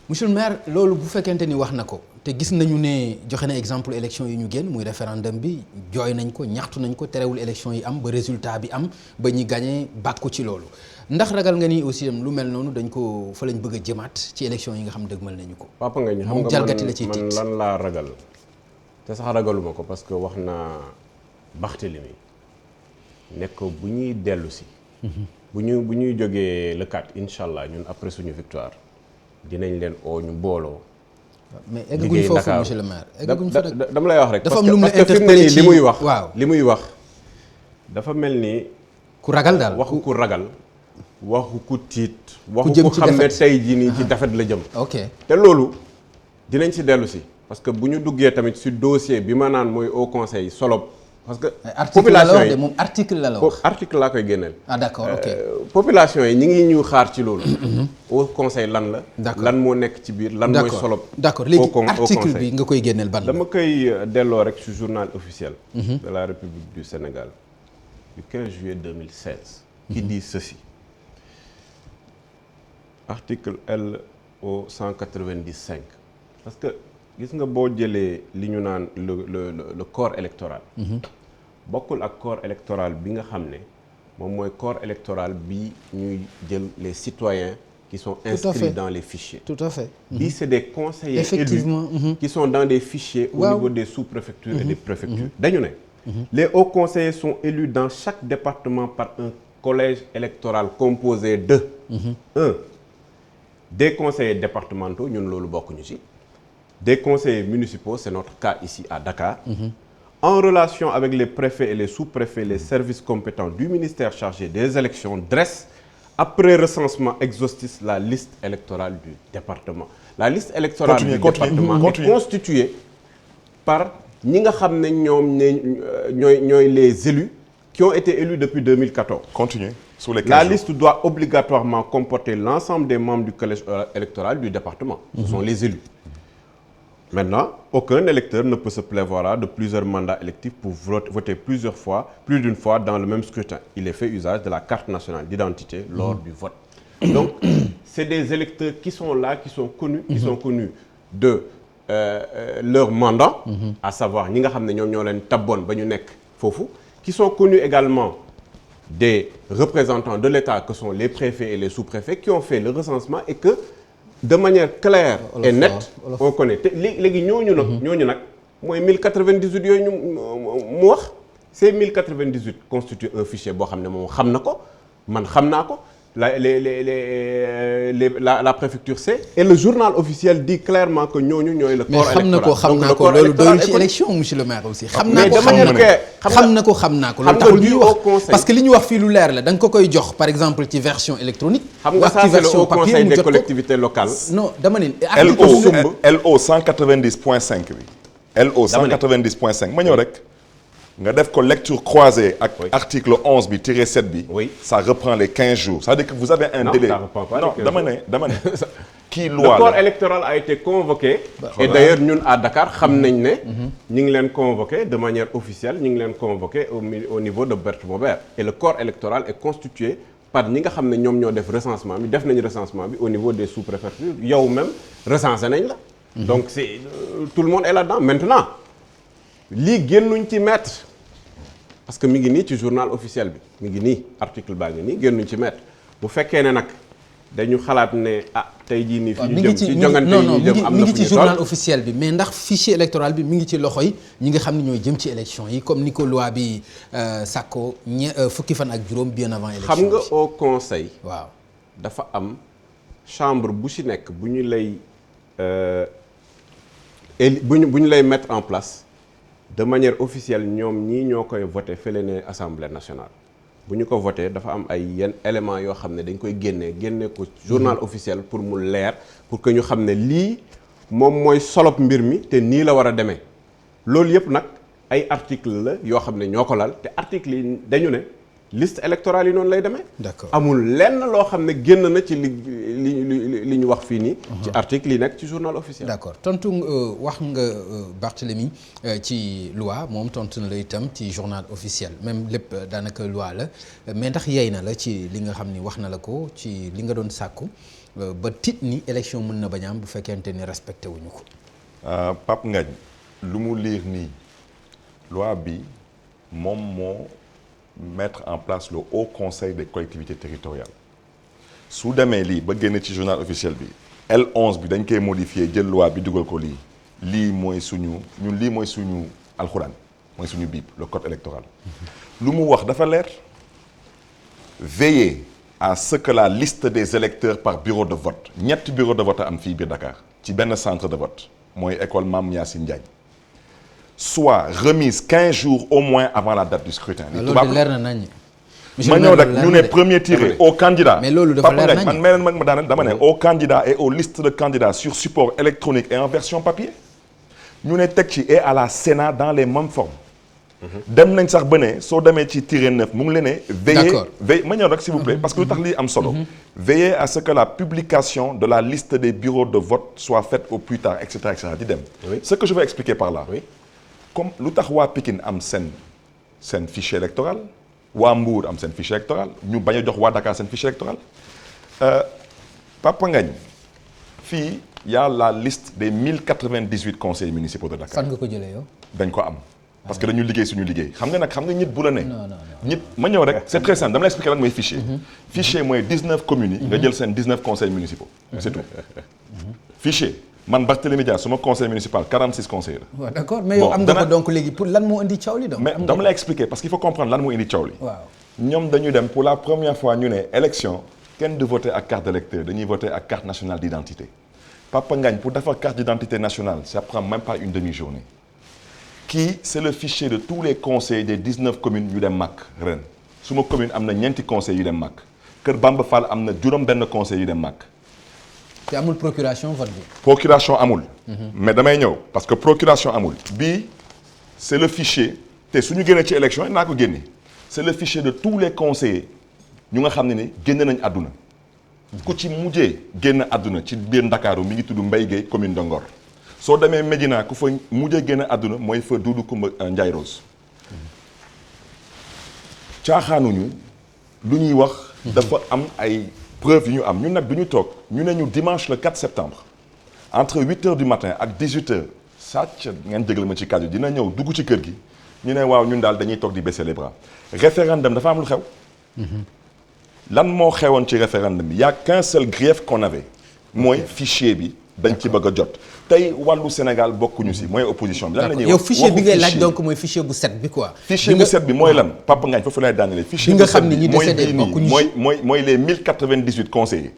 monsieur le maire loolu bu fekkente ni wax na ko te gis nañu ne joxe na exemple élection yi ñu génn muy référendum bi jooy nañ ko ñaxtu nañ ko terewul élection yi am ba résultat bi am ba ñi gagné bàkku ci loolu ndax ragal nga ni aussi lu mel noonu dañ ko fa lañ bëgg a jëmaat ci élection yi nga xam dëgmal nañu ko. Papa Ngagne xam nga jalgati la ciy tiit man lan laa ragal te sax ragaluma ko parce que wax naa Barthélémy nekk bu ñuy dellu si. bu ñuy jógee le 4 incha allah ñun après suñu victoire dinañ leen oo ñu booloo. mais eggaguñ foofu monsieur le maire eggaguñ fa rek dama lay wax rek. dafa am lu mu la parce que fi mu ne interpellé nii ci li muy wax. waaw li muy wax dafa mel ni. ku ragal daal waxu ku ragal. waxu ku tiit. ku jëm waxu ci ku xam ne défaite. tey jii nii ci défaite la jëm. ok te loolu dinañ ci dellu si parce que bu ñu duggee tamit si dossier bi ma naan mooy au conseil solo parce que. population yi moom article la wax. article laa koy génneel. ah d'accord ok. population yi ñi ngi ñu xaar ci loolu. au conseil lan la. d'accord lan moo nekk ci biir lan mooy solo. d'accord léegi article bi nga koy génneel ban la. dama koy delloo rek ci journal officiel. de la République du Sénégal du 15 juillet 2016. qui dit ceci. article LO 195 parce que gis nga boo jëlee li ñu naan le corps électoral. bokkul ak corps électoral bi nga xam ne moom mooy corps électoral bi ñuy jël les citoyens qui sont inscrits dans les fichiers. tout à fait. Bii c'est des conseillers effectivement élus qui sont dans des fichiers au niveau des sous-préfectures et des préfectures. dañu ne les hauts conseillers sont élus dans chaque département par un collège électoral composé de des conseillers départementaux ñun loolu bokkuñu ci des conseillers municipaux c'est notre cas ici à Dakar en relation avec les préfets et les sous-préfets les services compétents du ministère chargé des élections dressent après recensement exhaustif la liste électorale du département la liste électorale du département est constituée par ñi nga xam ne ñoom ñooy les élus qui ont été élus depuis 2014. Continuez. Sous les 15 La jours. liste doit obligatoirement comporter l'ensemble des membres du collège électoral du département. Ce sont les élus. Maintenant, aucun électeur ne peut se prévaloir de plusieurs mandats électifs pour voter plus d'une fois dans le même scrutin. Il est fait usage de la carte nationale d'identité lors du vote. Donc, c'est des électeurs qui sont là, qui sont connus de leur mandat, à savoir ñi nga xam ne ñoom ñoo leen tabboon ba ñu nekk foofu, qui sont connus également des représentants de l'État que sont les préfets et les sous-préfets qui ont fait le recensement et que de manière claire et nette on connaît te léegi ñooñu nag mooy 1098 yooyu ñu mu wax ces 1098 constituent un fichier boo xam ne moom xam na ko man xam naa ko la préfecture sait et le journal officiel dit clairement que ñooñu ñooy le corps électoral. mais xam naa ko loolu doyul ci élection monsieur le maire aussi. xam naa ko loolu taxul ñuy wax parce que li ñu wax fii lu leer la da nga ko koy jox par exemple ci version électronique. xam nga ça c'est le Haut Conseil des collectivités locales. non dama ne. LO 190.5 bi. LO 190.5 ma ñëw rek. nga def ko lecture croisée ak article 11 bi tiré 7 bi. oui ça reprend les 15 jours. c'est-à-dire que vous avez un délai. ça reprend pas non les 15 jours. dama ne. kii loi le corps électoral a été convoqué. et d'ailleurs ñun à Dakar xam nañ ne. ñu ngi leen convoqué de manière officielle ñu ngi leen convoqué au niveau de Berthe Maubert. et le corps électoral est constitué par ñi nga xam ne ñoom ñoo def recensement bi def nañu recensement bi au niveau des sous-préfectures yow même recensé nañ la. donc c'est tout le monde est là-dedans maintenant. lii génnuñ ci maître parce que mi ngi nii ci journal officiel bi mi ngi nii article baa ngi nii génnuñ ci maître bu fekkee ne nag dañu xalaat ne tey jii nii. fi ñu mi jëm ngi ci ci jongante yi ñu jëm am mi na ngi fu ci ñu journal toll. officiel bi mais ndax fichier électoral bi mi ngi ci loxoy ñi nga xam ne ñooy jëm ci élection yi comme ni ko loi bi sàkko fukki fan ak juróom bien avant élection xam nga yi. au conseil. waaw dafa am chambre bu ci nekk bu ñu lay bu ñu lay mettre en place de manière officielle ñoom ñii ñoo koy voté fële ne assemblée nationale. bu ñu ko voté dafa am ay yenn éléments yoo xam ne dañ koy génne ko journal officiel pour mu leer pour que ñu xam ne lii moom mooy solop mbir mi te nii la war a demee loolu yëpp nag ay article la yoo xam ne ñoo ko lal te article yi dañu ne liste électorale yi noonu lay demee. d'accord amul lenn loo xam ne génn na ci li ñu wax fii nii. ci article yi nekk ci journal officiel. d'accord tontu wax nga Barthélemy ci loi moom tontu na la itam ci journal officiel même lépp daanaka loi la mais ndax yey na la ci li nga xam ni wax na la ko ci li nga doon sàkku ba tit ni élection mën na bañ a am bu fekkente ni respecté wuñu ko. Pape Ngagne lu mu liir nii loi bi moom moo mettre en place le Haut Conseil des collectivités territoriales su demee lii ba génn ci journal officiel bi L11 bi dañ koy modifier jël loi bi dugal ko lii mooy suñu ñun lii mooy suñu alxuraan mooy suñu bible le code électoral lu mu wax dafa leer veiller à ce que la liste des électeurs par bureau de vote ñetti bureau de vote a am fii biir Dakar ci benn centre de vote mooy école Mame Yacine Diagne soit remise 15 jours au moins avant la date du scrutin. loolu leer na nañ. ma ñëw rek ñu ne premier tiré au candidat. mais loolu dafa leer nañ man daanaka dama ne au candidat et aux listes de candidats sur support électronique et en version papier. ñu ne teg ci et à la Sénat dans les mêmes formes. dem nañ sax ba ne soo demee ci tiré 9 mu ngi leen ne. veillez ma ñëw rek s'il vous plaît parce que lu tax lii am solo. veillez à ce que la publication de la liste des bureaux de vote soit faite au plus tard et cetera di dem. ce que je veux expliquer par là. comme lu tax waa Pikine am seen fichier électoral waa Mbour am seen fichier électoral ñu bañ a jox waa Dakar seen fichier électoral Papa Ngagne fii y a la liste des 1098 conseillers municipaux de Dakar. fan nga ko jëlee yow. dañ ko am parce que dañu liggéey suñu liggéey xam nga nit bu la ne. nit ma ñëw rek c'est très simple dama la expliquer lan mooy fichier. fichier mooy 19 communes yi. nga jël seen 19 conseils municipaux. c'est tout fichier. man Barthélémy Dias suma conseil municipal 46 conseillers la. waaw d'accord mais yow am nga ko donc léegi pour lan moo indi coow li donc. mais dama la expliquer parce qu'il faut comprendre lan moo indi coow li. waaw ñoom dañu dem pour la première fois ñu ne élection kenn du voter ak carte d'électeur dañuy voter ak carte nationale d'identité Papa Ngagne pour defar carte d'identité nationale ça prend même pas une demi-journée. kii c'est le fichier de tous les conseillers des 19 communes yu dem MAC ren suma commune am na ñeenti conseillers yu dem MAC Kër Bamba Fall am na juróom-benn conseillers yu dem MAC. te amul procuration vote bi. procuration amul. mais damay ñëw parce que procuration amul. bii c'est le fichier te su ñu génnee ci élection yi naa ko génne c'est le fichier de tous les conseillers ñu nga xam ne ni génne nañ àdduna. ku ci mujjee génn àdduna ci biir Ndakaaru mi ngi tudd Mbaye Gueye commune de Ngor soo demee Médina ku fa mujjee génn àdduna mooy fa Doudou Coumba Ndiaye Rose. caaxaanuñu lu ñuy wax. dafa am ay. preuve yi ñu am ñun nag du ñu toog ñu ne ñu dimanche le 4 septembre entre 8h du matin ak 18h sàcc ngeen jégal ma ci kàddu dina ñëw dugg ci kër gi ñu ne waaw ñun daal dañuy toog di baisser les bras référendum dafa am lu xew. lan moo xewoon ci référendum bi y a qu'un seul grief qu'on avait mooy fichier bi dañ ci bëgg a jot tey wàllu Sénégal bokkuñu si mooy opposition bi. lan la ñuy wax yow fichier bi ngay laaj donc mooy fichier bu set bi quoi. fichier bu set bi mooy lan Papa Ngagne foofu lay daanelee. fichier bu set bi mooy les 1098 conseillers.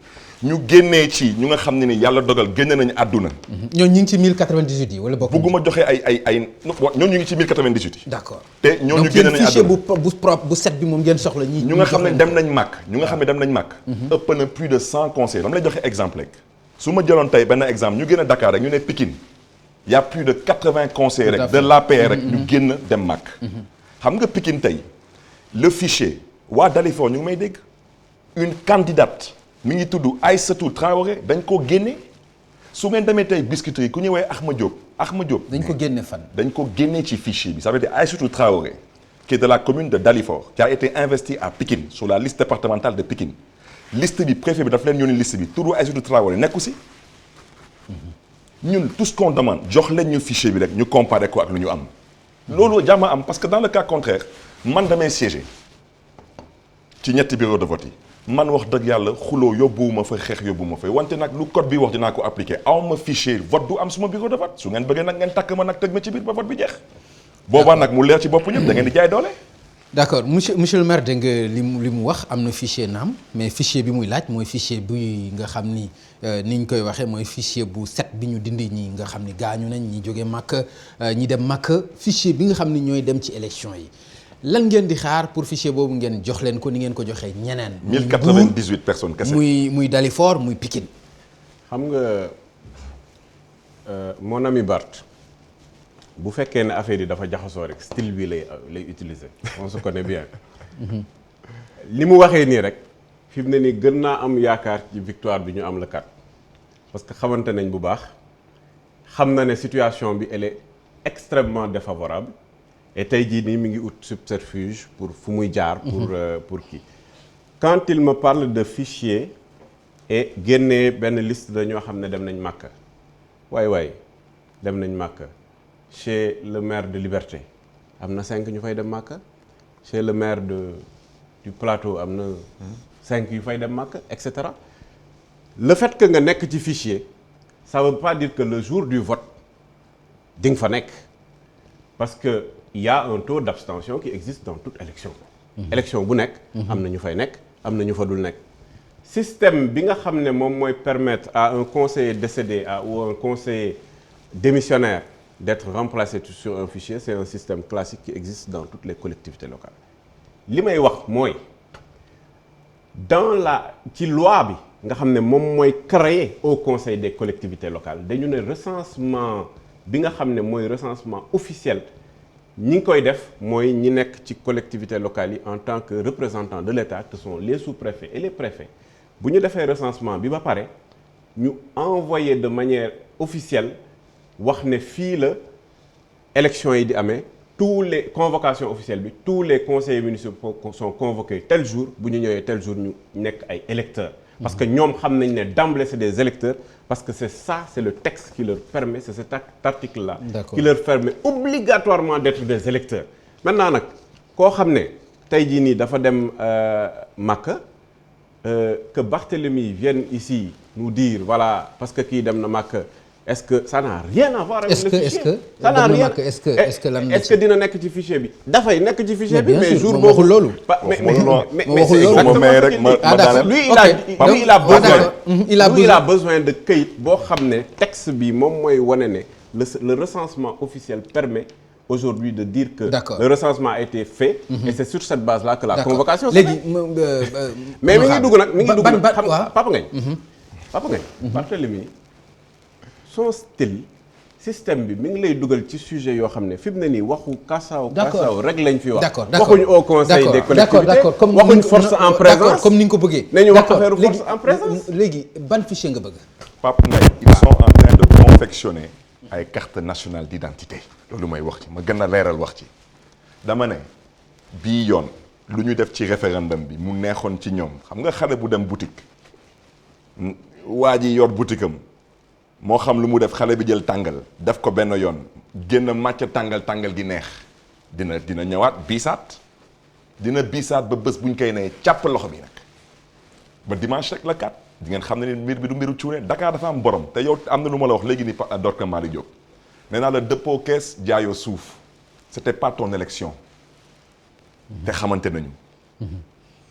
ñu génnee ci ñu nga xam ne ni yàlla dogal génne nañu àdduna. ñooñu ñu ngi ci 1098 yi wala bokk. bugguma joxe ay ñooñu ñu ngi ci 1098 yi. d'accord te ñooñu génne nañu àdduna donc fichier bu propre bu set bi moom ngeen soxla. ñu nga xam ne dem nañ màkk ñu nga xam ne dem nañ màkk. ëpp na plus de 100 conseillers dama lay joxe exemple rek. su ma jëloon tey benn exemple ñu génn Dakar rek ñu ne Pikine y a plus de 80 conseillers rek de l'APR rek ñu génn dem màkk. xam nga Pikine tey le fichier waa Dalifort ñu ngi may dégg une candidate. mi ngi tudd Aïssatou Traoré dañ ko génne su ngeen demee tey Biscuiterie yi ku ñëwee Ahma Diop. dañ ko génne fan. dañ ko génne ci fichier bi ça veut dire Aïssatou Traoré qui est de la commune de Dalifort qui a été investi à Pikine sur la liste départementale de Pikine liste bi préfet bi daf leen yónni liste bi tudd Aïssatou Traoré nekku si ñun tout ce qu'on demande jox leen ñu fichier bi rek ñu comparer ko ak lu ñu am. loolu jàmm am parce que dans le cas contraire man damay siéger ci ñetti bureau de vote yi. man wax dëgg yàlla xuloo yóbbuwuma fa xeex yóbbuwuma fa wante nag lu code bi wax dinaa ko appliquer aw ma fichier vote du am suma bureau de vote su ngeen bëggee nag ngeen takk ma nag tëj ma ci biir ba vote bi jeex. boobaa nag mu leer ci bopp ñëpp da ngeen di jaay doole. d'accord monsieur le maire dégg nga li mu wax am na fichier naam mais fichier bi muy laaj mooy fichier bi nga xam ni ni ñu koy waxee mooy fichier bu set bi ñu dindi ñi nga xam ni gaañu nañ ñi jóge Makka ñi dem Makka fichier bi nga xam ni ñooy dem ci élection yi lan ngeen di xaar pour fichier boobu ngeen jox leen ko ni ngeen ko joxee ñeneen. 1098 personnes kese. muy Dalifort muy Pikine. xam nga mon ami Bart bu fekkee ne affaire yi dafa jaxasoo rek style bi lay utiliser on se connaît bien. li mu waxee nii rek fi mu ne nii gën naa am yaakaar ci victoire bi ñu am le 4 parce que xamante nañ bu baax xam na ne situation bi elle est extrêmement défavorable et tey jii nii mi ngi ut subterfuge pour fu muy jaar. pour kii quand il me parle de fichier et génnee benn liste de ñoo xam ne dem nañ Makka waay dem nañ Makka. Chez le maire de Liberté am na 5 ñu fay dem Makka chez le maire du Plateau am na 5 yu fay dem Makka et cetera le fait que nga nekk ci fichier ça veut pas dire que le jour du vote di nga fa nekk parce que il y a un taux d'abstention qui existe dans toute élection. élection bu nekk. am na ñu fay nekk am na ñu fa dul nekk. système bi nga xam ne moom mooy permettre à un conseiller décédé ou un conseiller démissionnaire d'être remplacé sur un fichier, c'est un système classique qui existe dans toutes les collectivités locales. li may wax mooy dans ci loi bi nga xam ne moom mooy créer au conseil des collectivités locales dañu ne recensement bi nga xam ne mooy recensement officiel ñi ngi koy def mooy ñi nekk ci collectivités locales yi en tant que représentants de l'État que sont les sous-préfets et les préfets bu ñu defee recensement bi ba pare ñu envoyer de manière officielle wax ne fii la élection yi di amee tous les convocations officielles bi tous les conseillers municipaux sont convoqués tel jour bu ñu ñëwee tel jour ñu nekk ay électeurs parce que ñoom xam nañ ne d'emblée c'est des électeurs parce que c'est le texte qui leur permet c'est cet article là qui leur permet obligatoirement d'être des électeurs maintenant nag koo xam ne tey jii nii dafa dem Makka que Barthélemy vienne ici nous dire voilà parce que kii dem na Makka est-ce que ça n'a rien à voir avec le fichier ça n'a rien est-ce que dina nekk ci fichier bi dafay nekk ci fichier bi mais jour boobu loolu mais c'est exactement lui il a besoin de këyit boo xam ne texte bi moom mooy wane ne le recensement officiel permet aujourd'hui de dire que le recensement a été fait et c'est sur cette base là que la convocation léegi mais mi ngi dugg nag xam Papa Ngagne Barthélemy son style système bi mi ngi lay dugal ci sujet yoo xam ne fi mu ne nii waxu kasaaw rek lañ fi wax waxuñu au conseil des collectivités waxuñ force en présence comme ni nga ko bëggee nañu wax affaire force en présence léegi ban fichier nga bëgg Pape Ngagne ils sont en train de confectionner ay carte nationale d'identité loolu mooy wax ci ma gën a leeral wax ci dama ne bii yoon lu ñu def ci référendum bi mu neexoon ci ñoom xam nga xale bu dem boutique waa ji yor boutique am moo xam lu mu def xale bi jël tàngal def ko benn yoon génn màcc tàngal gi neex dina ñëwaat biisaat ba bés bu ñu koy nee càpp loxo bi nag ba dimanche rek la 4 di ngeen xam ne ni mbir bi du mbiru cuune Dakar dafa am borom te yow am na lu ma la wax léegi ni Dorka Malick Diop nee naa la dëppoo kees jaayoo suuf c'était pas ton élection te xamante nañu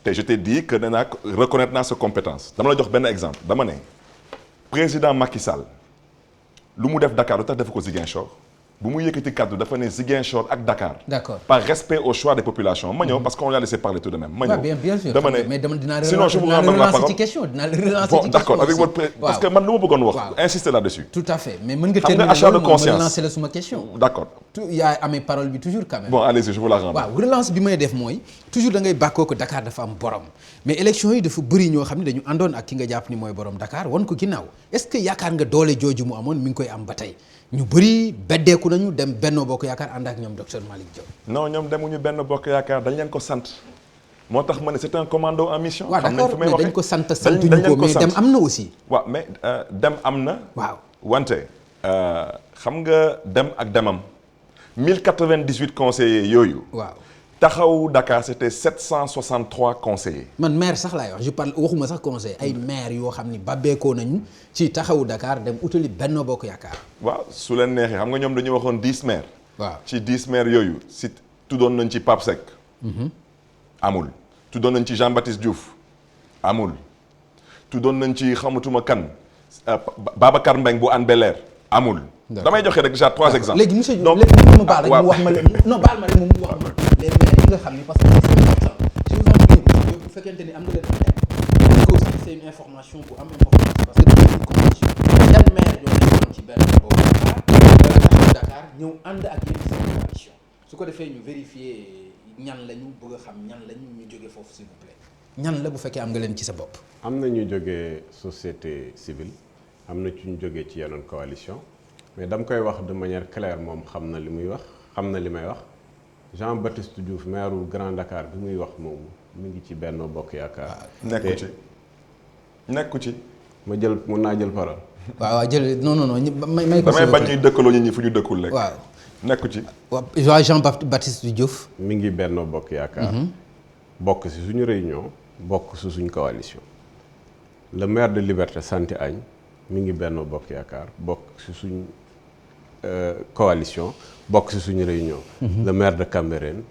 te je t'ai dit que nee naa reconnaître naa sa compétence dama la jox benn exemple dama ne président Macky Sall lu mu def Dakar lu tax def ko Ziguinchor bu mu yëkkati kaddu dafa ne Ziguinchor ak Dakar. D'accord. Par respect au choix des populations. ma ñëw parce qu'on l'a laissé parler tout de même. ma ñëw bien sûr. dama ne mais dinaa sinon je vous rends la parole. Bon d'accord avec votre parce que man lu ma bëggoon wax. insister là-dessus. Tout à fait mais mën nga terminer loolu ma relancer la suma question. D'accord. yaa amee parole bi toujours quand même. Bon allez-y je vous la rends. waaw relance bi may def mooy toujours da ngay bàkkoo ko Dakar dafa am borom mais élection yi dafa bëri ñoo xam ne dañu àndoon ak ki nga jàpp ni mooy borom Dakar wan ko ginnaaw est-ce que yaakaar nga doole jooju mu amoon mi ngi koy am ba tey ñu bëri beddeeku nañu dem Benno Bokk Yaakaar ànd ak ñoom docteur Malick Diop. non ñoom demuñu Benno Bokk Yaakaar dañ leen ko sant moo tax ma ne c'est un commando en mission. waaw d'accord mais dañ ko sant santuñu ko mais dem am na aussi. waaw mais dem am na. waaw wante xam nga dem ak demam 1098 conseillers yooyu. waaw taxawu Dakar c'était 763 conseillers. man maire sax laay wax je parle waxuma sax conseil ay maire yoo xam ni babbeekoo nañu ci taxawu Dakar dem utali Benno Bokk Yaakaar. waaw su leen neexee xam nga ñoom dañu waxoon 10 maires. waaw ci 10 maires yooyu si tuddoon nañ ci Pape Seck. amul. tuddoon nañ ci Jean-Baptiste Diouf. amul. tuddoon nañ ci xamatuma kan Babacar Mbengue bu Hann Bel-Air amul. damay joxe rek déjà 3 exemples. léegi monsieur Diouf léegi ma baal rek mu wax ma leen non baal ma rek mu wax ma les maires yi nga xam ni parce que si vous en prie bu fekkente ni am na leen nekk ko aussi c'est une information bu am importance parce que dañuy une compétition yan maire ñoo nekkoon ci benn boobu taxawu Dakar ñëw ànd ak yéen ci seen coalition su ko defee ñu vérifier ñan lañu bëgg a xam ñan lañu ñu jógee foofu s'il vous plaît ñan la bu fekkee am nga leen ci sa bopp. am na ñu jógee société civile am na ci ñu jógee ci yeneen coalition mais dama koy wax de manière claire moom xam na li muy wax xam na li may wax Jean-Baptiste Diouf maire Grand Dakar bi muy wax moom mi ngi ci Benno Bokk Yaakaar. nekku ci. ma jël mun naa jël parole. waaw jël non may ko damay bañ ñuy dëkkaloo nit ñi fu ñu dëkkul rek. waaw nekku ci. waaw Jean-Baptiste Diouf. mi ngi Benno Bokk Yaakaar. bokk ci suñu réunion bokk ci suñu coalition. le maire de Liberté Santé Agne mi ngi Benno Bokk Yaakaar bokk ci suñu coalition bokk ci suñu réunion. le maire de Cambérène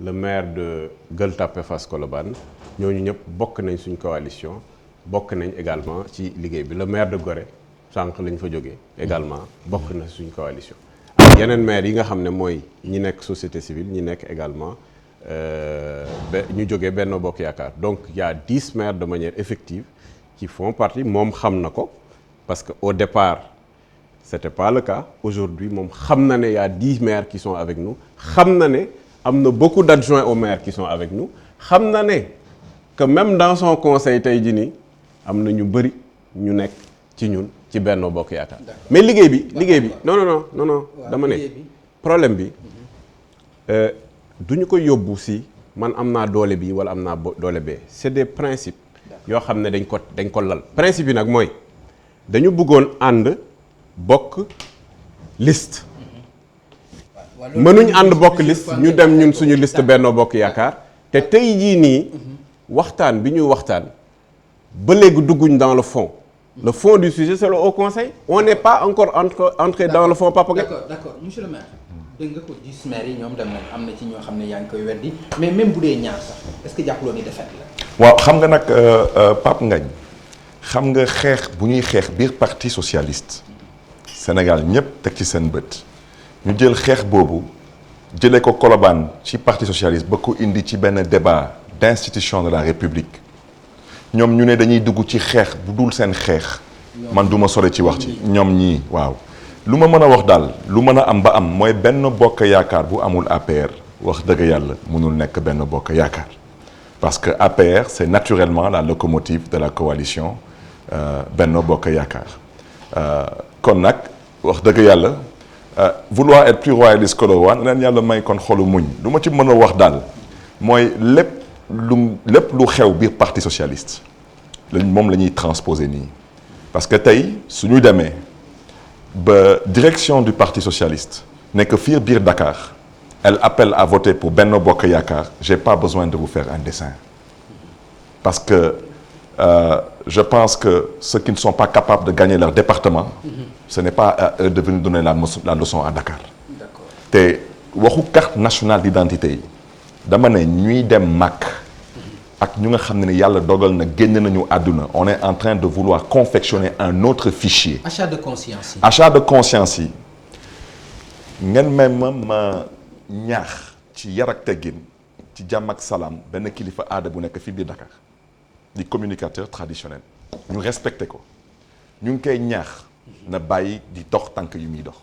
le maire de Gueule Tapée Fass Colobane ñooñu ñëpp bokk nañ suñu coalition bokk nañ également ci liggéey bi le maire de Gorée sànq lañ fa jógee également bokk na suñu coalition. ak yeneen maire yi nga xam ne mooy ñi nekk société civile ñi nekk également ñu jógee Benno Bokk Yaakaar donc il y a 10 maires de manière effective qui font partie moom xam na ko parce que au départ c'était pas le cas aujourd'hui moom xam na ne y a 10 maires qui sont avec nous xam na ne am na beaucoup d'adjoints aux maires qui sont avec nous xam na ne que même dans son conseil tey jii nii am na ñu bëri ñu nekk ci ñun ci Benno Bokk Yaakaar mais liggéey bi non dama ne problème bi du ñu ko yóbbu si man am naa doole bi wala am naa doole bee c'est des principes yoo xam ne dañ ko lal principe yi nag mooy dañu bëggoon ànd bokk liste mënuñ ànd bokk liste ñu dem ñun suñu liste Benno Bokk Yaakaar te tey jii nii waxtaan bi ñuy waxtaan ba léegi dugguñ dans le fond du sujet c'est le Haut Conseil on n'est pas encore entré dans le fond Papa Gueye. d'accord monsieur le maire dégg nga ko 10 maires yi ñoom dem nañ am na ci ñoo xam ne yaa ngi koy weddi mais même bu dee ñaar sax est-ce que jàppaloo ni défaite la. waaw xam nga nag Pape Ngagne xam nga xeex bu ñuy xeex biir parti socialiste Sénégal ñëpp teg ci seen bët ñu jël xeex boobu jëlee ko Colobane ci parti socialiste ba ko indi ci benn débat d'institution de la République ñoom ñu ne dañuy dugg ci xeex bu dul seen xeex man du ma sore ci wax ci ñoom ñii waaw lu ma mën a wax daal lu mën a am ba am mooy Benno Bokk Yaakaar bu amul APR wax dëgg yàlla mënul nekk Benno Bokk Yaakaar parce que APR c'est naturellement la locomotive de la coalition Benno Bokk Yaakaar kon nag wax dëgg yàlla vouloir être plus royaliste que le roi leen yàlla may kon xolu muñ lu ma ci mën a wax daal mooy lépp lu xew biir parti socialiste moom la ñuy transposer nii parce que tey suñu demee ba direction du parti socialiste nekk fii biir Dakar elle appelle à voter pour Benno Bokk Yaakaar j'ai pas besoin de vous faire un dessin parce que je pense que ceux qui ne sont pas capables de gagner leur département ce n'est pas à eux de venir donner la leçon à Dakar te waxu carte nationale d'identité yi dama ne ñuy dem màkk ak ñu nga xam ne yàlla dogal na génn nañu àdduna on est en train de vouloir confectionner un autre fichier. achat de conscience yi. achat de conscience yi ngeen même ma ñaax ci yar ak teggin ci jàmm ak salaam benn kilifa aada bu nekk fii biir Dakar di communicateur traditionnel ñu respecté ko ñu ngi koy ñaax na bàyyi di dox tànk yu muy dox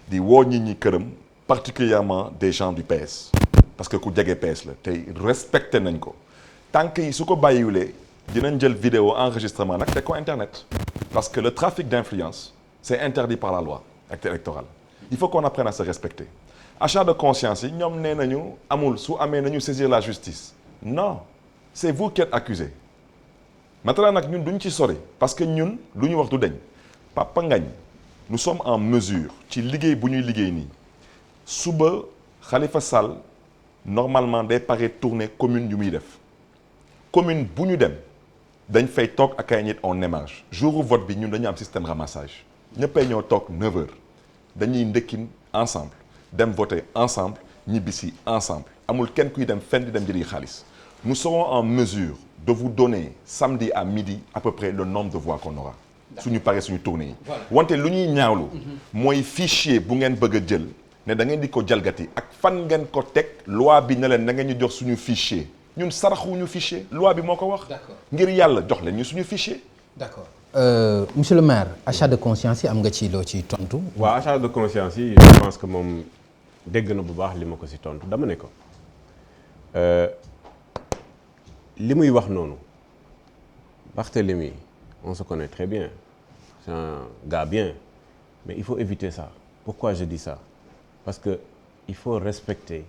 di woo nit ñi këram particulièrement des gens du PS parce que ku jege PS la tey respecté nañ ko. tànk yi su ko bàyyiwulee dinañ jël vidéo enregistrement nag teg ko internet parce que le trafic d'influence c'est interdit par la loi électorale il faut qu'on apprenne à se respecter achat de conscience yi ñoom nee nañu amul su amee nañu saisir la justice non c'est vous qui êtes accusé maintenant nag ñun duñ ci sori parce que ñun lu ñu wax du deñ Papa Ngagne nous sommes en mesure ci liggéey bu ñuy liggéey nii suba Khalifa Sall normalement day pare tournée commune yu muy def commune bu ñu dem dañ fay toog ak ay nit en émarge jour vote bi ñun dañu am système ramassage ñëppay ñoo toog 9h dañuy ndekkin ensemble dem voter ensemble ñibbisi ensemble amul kenn kuy dem fenn di dem jëli xaalis nous serons en mesure de vous donner samedi à midi à peu près le nombre de voix qu'on aura suñu paree suñu tournée yi wante lu ñuy ñaawlu mooy fichier bu ngeen bëgg a jël ne da ngeen di ko jalgati ak fan ngeen ko teg loi bi ne leen da ngeen ñu jox suñu fichier ñun saraxuñu fichier loi bi moo ko wax ngir yàlla jox leen ñu suñu fichier d'accord monsieur le maire achat de conscience yi am nga ci loo ci tontu. waaw achat de conscience yi je pense que moom dégg na bu baax li ma ko si tontu dama ne ko li muy wax noonu Barthélémy on se connaît très bien c'est un gars bien mais il faut éviter ça pourquoi je dis ça parce que il faut respecter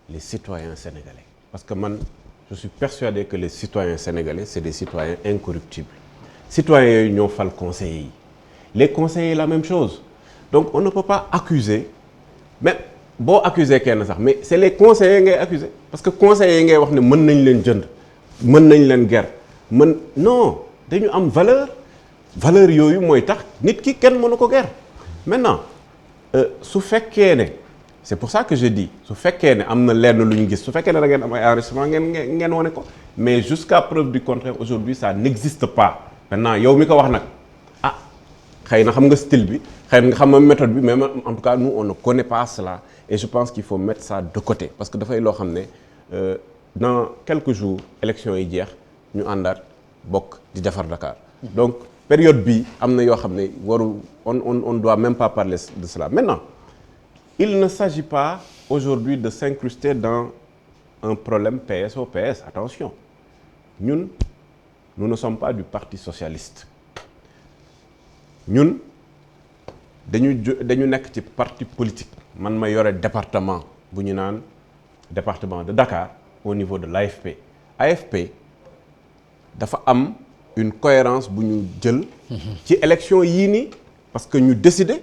les citoyens sénégalais parce que man je suis persuadé que les citoyens sénégalais c'est des citoyens incorruptibles citoyens yooyu ñoo fal conseillers yi les conseillers la même chose donc on ne peut pas accuser même boo accuser kenn sax mais c'est les conseillers ngay accuser parce que conseillers ngay wax ne mën nañ leen jënd mën nañ leen ger non dañu am valeur yooyu mooy tax nit ki kenn mënu ko ger maintenant su fekkee ne c'est pour ça que je dis su fekkee ne am na lenn lu ñu gis su fekkee ne da ngeen am ay enregistrement ngeen wane ko mais jusqu'à preuve du contraire aujourd'hui ça n'existe pas maintenant yow mi ko wax nag xëy na xam nga style bi xëy na nga xam nga méthode bi mais en tout cas nous on ne connaît pas cela et je pense qu'il faut mettre ça de côté parce que dafay loo xam ne dans quelques jours élection yi jeex ñu àndaat bokk di defar Dakar donc période bi am na yoo xam ne waru on doit même pas parler de cela maintenant il ne s'agit pas aujourd'hui de s'incruster dans un problème PS-OPS attention nous ne sommes pas du Parti socialiste ñun dañu nekk ci parti politique man ma yore département bu ñu naan département de Dakar au niveau de l'AFP AFP dafa am une cohérence bu ñu jël ci élection yii nii parce que ñu décider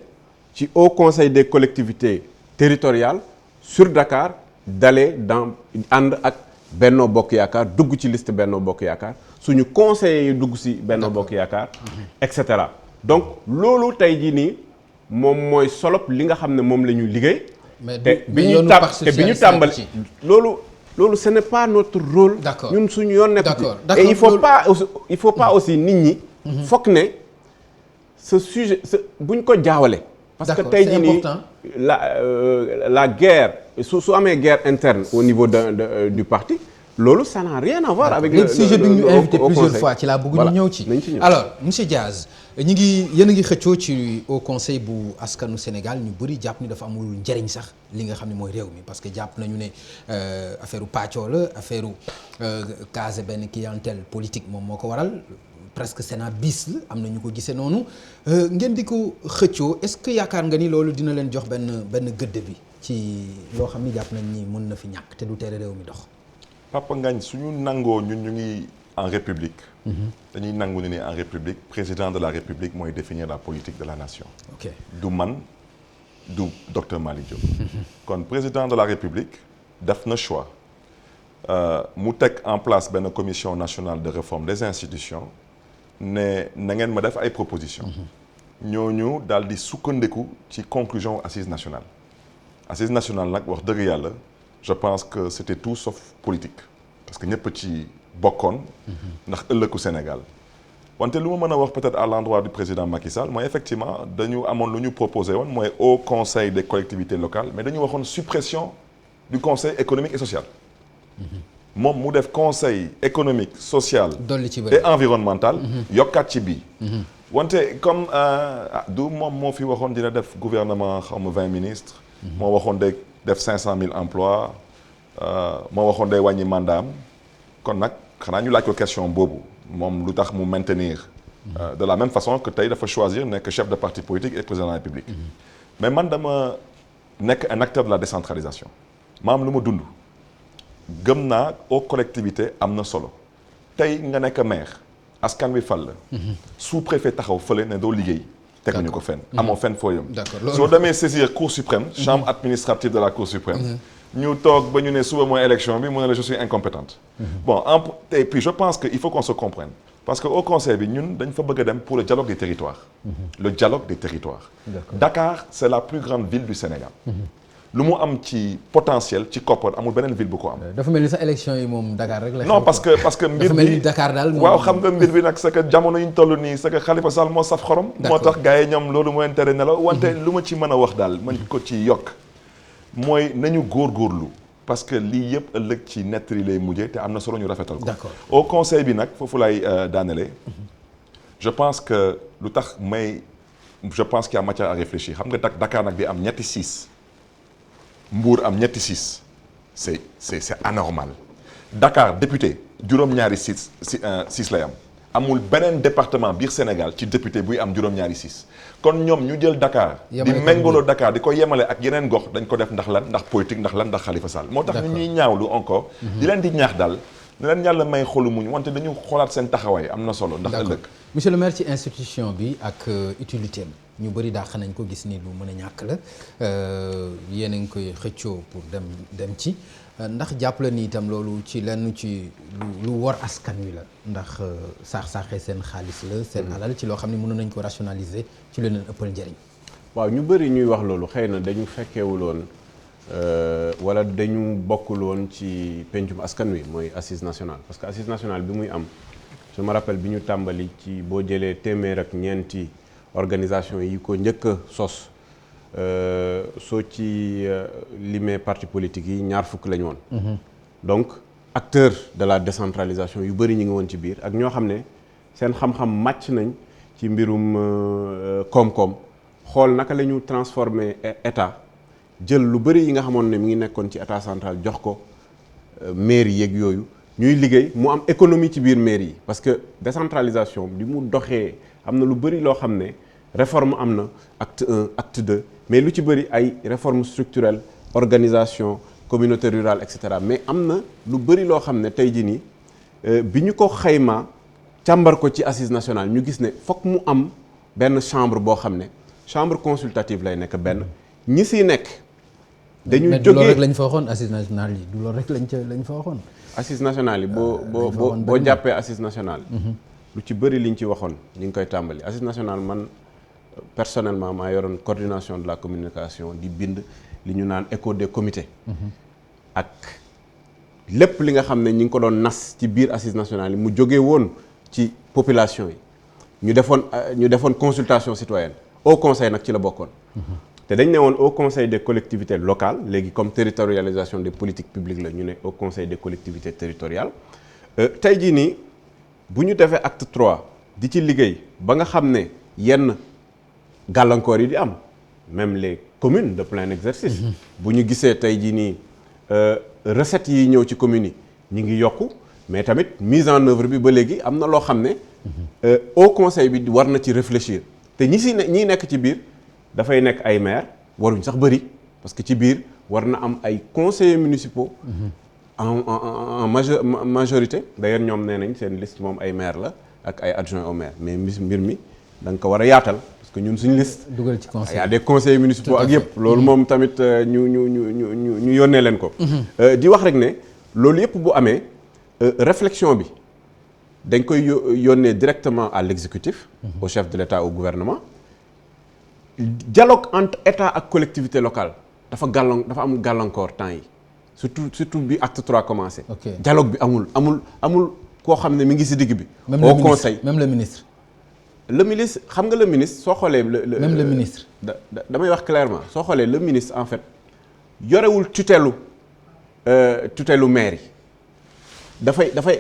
ci Haut Conseil des collectivités territoriales sur Dakar d'aller dans ànd ak Benno Bokk Yaakaar dugg ci liste Benno Bokk Yaakaar suñu conseillers yi dugg ci Benno Bokk Yaakaar et cetera donc loolu tey jii nii moom mooy solop li nga xam ne moom la ñu liggéey te bi ñu tàmbali loolu ce n'est pas notre rôle ñun suñu yoon nekk ci et il faut pas aussi nit ñi foog ne ce sujet buñ ko jaawale parce que tey jii nii la guerre su amee guerre interne au niveau du parti loolu ça n'a rien à voir avec le sujet bi ñu invité plusieurs fois ci laa bëgg ñu ñëw ci alors monsieur Diaz yéen a ngi xëccoo ci au conseil bu askanu Sénégal ñu bëri jàpp ni dafa amul njëriñ sax li nga xam ne mooy réew mi parce que jàpp nañu ne affaire u pàccoo la affaire u caser benn clientèle politique moom moo ko waral presque Sénat bis la am na ñu ko gisee noonu ngeen di ko xëccoo est-ce que yaakaar nga ni loolu dina leen jox benn gëdd bi ci loo xam ni jàpp nañ ni mën na fi ñàkk te du tere réew mi dox. Papa Ngagne suñu nangoo ñun ñu ngi en république. dañuy nangu ni en république président de la république mooy définir la politique de la nation. ok du man du docteur Malick Diop. kon président de la république def na choix mu teg en place benn commission nationale de réforme des institutions ne na ngeen ma def ay propositions. ñooñu daal di sukkandiku ci conclusion assise nationale. assise nationale nag wax dëgg yàlla. je pense que c'était tout sauf politique parce que ñëpp ci bokkoon ndax ëllëgu Sénégal wante lu ma mën a wax peut-être à l'endroit du président Macky Sall mooy effectivement dañu amoon lu ñu proposé woon mooy Haut Conseil des collectivités locales mais dañu waxoon suppression du Conseil économique et social moom mu def Conseil économique social et environnemental yokkaat ci bii wante comme du moom moo fi waxoon dina def gouvernement xaw ma 20 ministres moo waxoon def 500 000 emplois moo waxoon day wàññi mandat am kon nag xanaa ñu laaj ko question boobu moom lu tax mu maintenir de la même façon que tey dafa choisir nekk chef de parti politique et président de la République mais man dama nekk un acteur de la décentralisation maam lu ma dund gëm naa aux collectivités am na solo tey nga nekk maire askan wi fal la sous-préfet taxaw fële ne doo liggéey teguñu ko fenn amoo fenn foo yëm soo demee saisir cour suprême chambre administrative de la cour suprême ñu toog ba ñu ne suba mooy élection bi mu ne la je suis incompétente. Bon et puis je pense que il faut qu'on se comprenne parce que au conseil bi ñun dañ fa bëgg a dem pour le dialogue des territoires. Le dialogue des territoires. Dakar c'est la plus grande ville du Sénégal. lu mu am ci potentiel ci koppar amul beneen ville bu ko am. dafa mel ni sa élection yi moom Dakar rek la. non parce que mbir dafa mel ni Dakar daal. waaw xam nga mbir bi nag c'est que jamono yi ñu toll nii c'est que Khalifa Sall moo saf xorom. moo tax gars yi ñoom loolu mooy tere nelaw wante lu ma ci mën a wax daal man ko ci yokk mooy nañu góorgóorlu parce que lii yëpp ëllëg ci nettali lay mujjee te am na solo ñu rafetal ko. d'accord au conseil bi nag foofu lay daanelee je pense que lu tax je pense qu'il y a matière à réfléchir xam nga Dakar nag bi am ñetti 6. Mbour am ñetti 6 c'est anormal Dakar député juróom-ñaari 6 lay am amul beneen département biir Sénégal ci député buy am juróom-ñaari 6 kon ñoom ñu jël Dakar di méngaloo Dakar di ko yemale ak yeneen gox dañ ko def ndax lan ndax politique ndax lan ndax Khalifa Sall moo tax ñu ñuy ñaawlu encore di leen di ñaax daal ne leen yàlla may xolu muñ wante dañu xoolaat seen taxawaay am na solo ndax ëllëg monsieur le maire ci institution bi ak utilité am ñu bëri dàq nañ ko gis ni lu mën a ñàkk la yéen a ngi koy xëccoo pour dem ci ndax jàpp la ni itam loolu ci lenn ci lu war askan wi la ndax saax-saaxee seen xaalis la seen alal ci loo xam ne mënoon nañ ko rationaliser ci lu leen ëppal njëriñ. waaw ñu bëri ñuy wax loolu xëy na dañu fekkeewuloon wala dañu bokkuloon ci pencum askan wi mooy assise nationale parce que assise nationale bi muy am je me rappelle bi ñu tàmbali ci boo jëlee téeméer ak ñeenti organisation yi ko njëkk a sos soo ci limee parti politique yi ñaar fukk lañu woon. donc acteur de la décentralisation yu bëri ñu ngi woon ci biir ak ñoo xam ne seen xam-xam màcc nañ ci mbirum koom-koom xool naka la ñu transformer état jël lu bëri yi nga xamoon ne mi ngi nekkoon ci état central jox ko mairie yeeg yooyu ñuy liggéey mu am économie ci biir mairie yi parce que décentralisation bi mu doxee am na lu bëri loo xam ne réforme am na acte 1 acte 2 mais lu ci bëri ay réforme structurelle organisation communauté rurale et cetera mais am na lu bëri loo xam ne tey jii nii bi ñu ko xaymaa càmbar ko ci assise nationale ñu gis ne fokk mu am benn chambre boo xam ne chambre consultative lay nekk benn ñi siy nekk dañu jógee du loolu rek lañ fa waxoon assise nationale yi du loolu rek lañ fa waxoon. assise nationale yi boo jàppee assise nationale lu ci bëri liñ ci waxoon ñu ngi koy tàmbali assise nationale man personnellement maa yoroon coordination de la communication di bind li ñu naan écho des comités ak lépp li nga xam ne ñi ngi ko doon nas ci biir assise nationale yi mu jógee woon ci population yi ñu defoon consultation citoyenne au conseil nag ci la bokkoon te dañ ne woon au conseil des collectivités locales léegi comme territorialisation des politiques publiques la ñu ne au conseil des collectivités territoriales tey jii nii bu ñu defee acte 3 di ci liggéey ba nga xam ne yenn gàllankoor yi di am même les communes de plein exercice bu ñu gisee tey jii nii recettes yi ñëw ci communes yi ñu ngi yokku mais tamit mise en œuvre bi ba léegi am na loo xam ne au conseil bi war na ci réfléchir te ñi nekk ci biir dafay nekk ay maire waruñ sax bëri parce que ci biir war na am ay conseillers municipaux en majorité d'ailleurs ñoom nee nañ seen liste moom ay maire la ak ay adjoints au maire mais mbir mi da nga ko war a yaatal parce que ñun suñu liste dugal ci conseil y a des conseillers municipaux ak yëpp loolu moom tamit ñu yónnee leen ko di wax rek ne loolu yëpp bu amee réflexion bi dañ koy yónnee directement à l'exécutif au chef de l'État au gouvernement dialogue entre état ak collectivité locale dafa am gàllankoor temps yi surtout bi acte 3 commencé dialogue bi amul koo xam ne mi ngi ci digg bi au conseil même le ministre xam nga le ministre soo xoolee même le ministre damay wax clairement soo xoolee le ministre en fait yorewul tutelu maire yi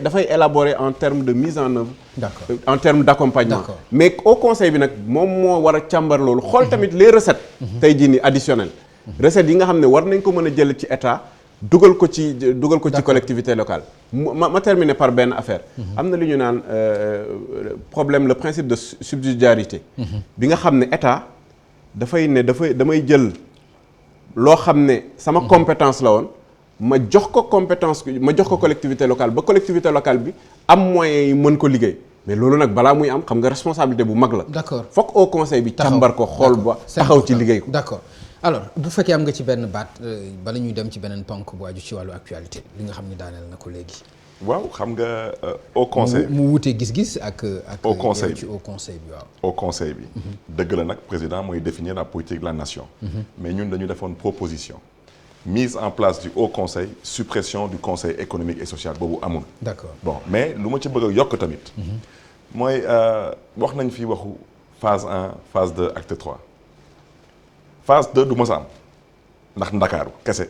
dafay élaborer en termes de mise en œuvre. D'accord. En termes d'accompagnement. D'accord. Mais au conseil bi nag moom moo war a càmbar loolu xool tamit les recettes. tey jii nii additionnelles. recettes yi nga xam ne war nañ ko mën a jël ci état dugal ko ci collectivité locale. ma terminer par benn affaire. am na li ñu naan problème le principe de subsidiarité. bi nga xam ne état damay jël loo xam ne sama compétence la woon. ma jox ko collectivité locale ba collectivité locale bi am moyens yi mën ko liggéey mais loolu nag balaa muy am xam nga responsabilité bu mag la. d'accord fokk au conseil bi càmbar ko xool ba taxaw ci liggéey ko. d'accord alors bu fekkee am nga ci benn baat bala ñuy dem ci beneen ponk bu aju ci wàllu actualité li nga xam ni daaneel na ko léegi. waaw xam nga au conseil. mu wutee gis-gis ak. au conseil ci au conseil bi waaw. au conseil bi. dëgg la nag président mooy définir la politique de la nation. mais ñun dañu defoon proposition. mise en place du haut conseil suppression du conseil économique et social boobu amul. d'accord bon mais lu ma ci bëgg a yokk tamit. mooy wax nañ fi waxu phase 1 phase 2 acte 3. phase 2 du mës a am ndax ndakaaru kese.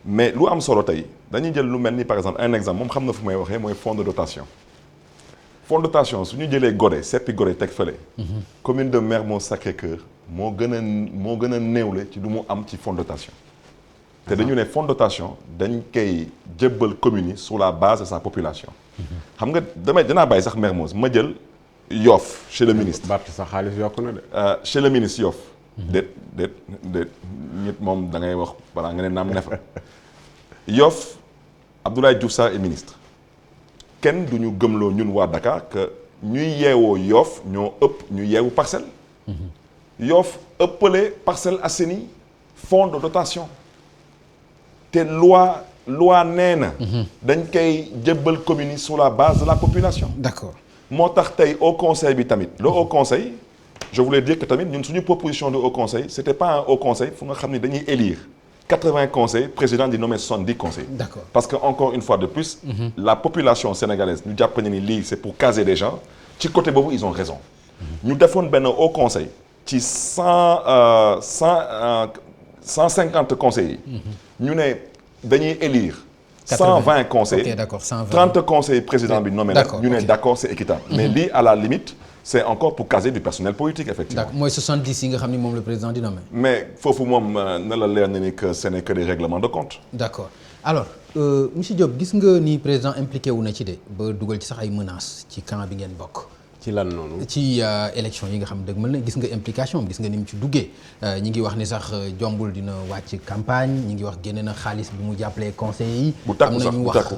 mais lu am solo tey dañuy jël lu mel ni par exemple un exemple moom xam na fu may waxee mooy fonds de dotation. fonds de dotation su ñu jëlee Gorée seppi Gorée teg fële. commune de Mermoz Sacré-Cœur moo gën a néewle ci lu mu am ci fonds de dotation. te dañu ne fonds de dotation dañ koy jébbal commune yi sur la base de sa population. xam nga dinaa bàyyi sax Mermoz ma jël Yoff chez le ministre. Bart sa xaalis yokku na de. chez le ministre Yoff. déet nit moom da ngay wax balaa nga ne naam ne fa. Yoff Abdoulaye Diouf Sarr est ministre. kenn du ñu gëmloo ñun waa Dakar que ñuy yeewoo Yoff ñoo ëpp ñu yeewu Parcelles. Yoff ëppale Parcelles Assainies fonds de dotation. te loi nee na. dañ koy jébbal commune yi sur la base de la population. d'accord moo tax tey au conseil bi tamit le haut conseil je voulais dire que tamit ñun suñu proposition de haut conseil c'était pas un haut conseil fu nga xam ne dañuy élire 80 conseils président di nommer 70 conseils. d'accord parce que encore une fois de plus. la population sénégalaise ñu jàpp ne ni lii c'est pour caser des gens ci côté boobu ils ont raison. ñu defoon benn haut conseil ci 150 conseils yi. ñu ne dañuy élire. 120 conseils. ok d'accord 120 30 conseils président bi nommé nag ñu ne d'accord c'est équitable. mais lii à la limite c'est encore pour caser du personnel politique effectivement. d'accord mooy 70 yi nga xam ni moom le président di nommé. mais foofu moom na la leer na ni que ce n'est que des règlements de compte. d'accord alors monsieur Diop gis nga ni président impliqué wu na ci de ba dugal ci sax ay menaces ci camp bi ngeen bokk. ci lan noonu. ci élection yi nga xam dëgg mën na gis nga implication gis nga ni mu ci duggee ñi ngi wax ni sax jombul dina wàcc campagne ñi ngi wax génne na xaalis bi mu jàppalee conseillers yi. bu takku sax am nañu bu wax takku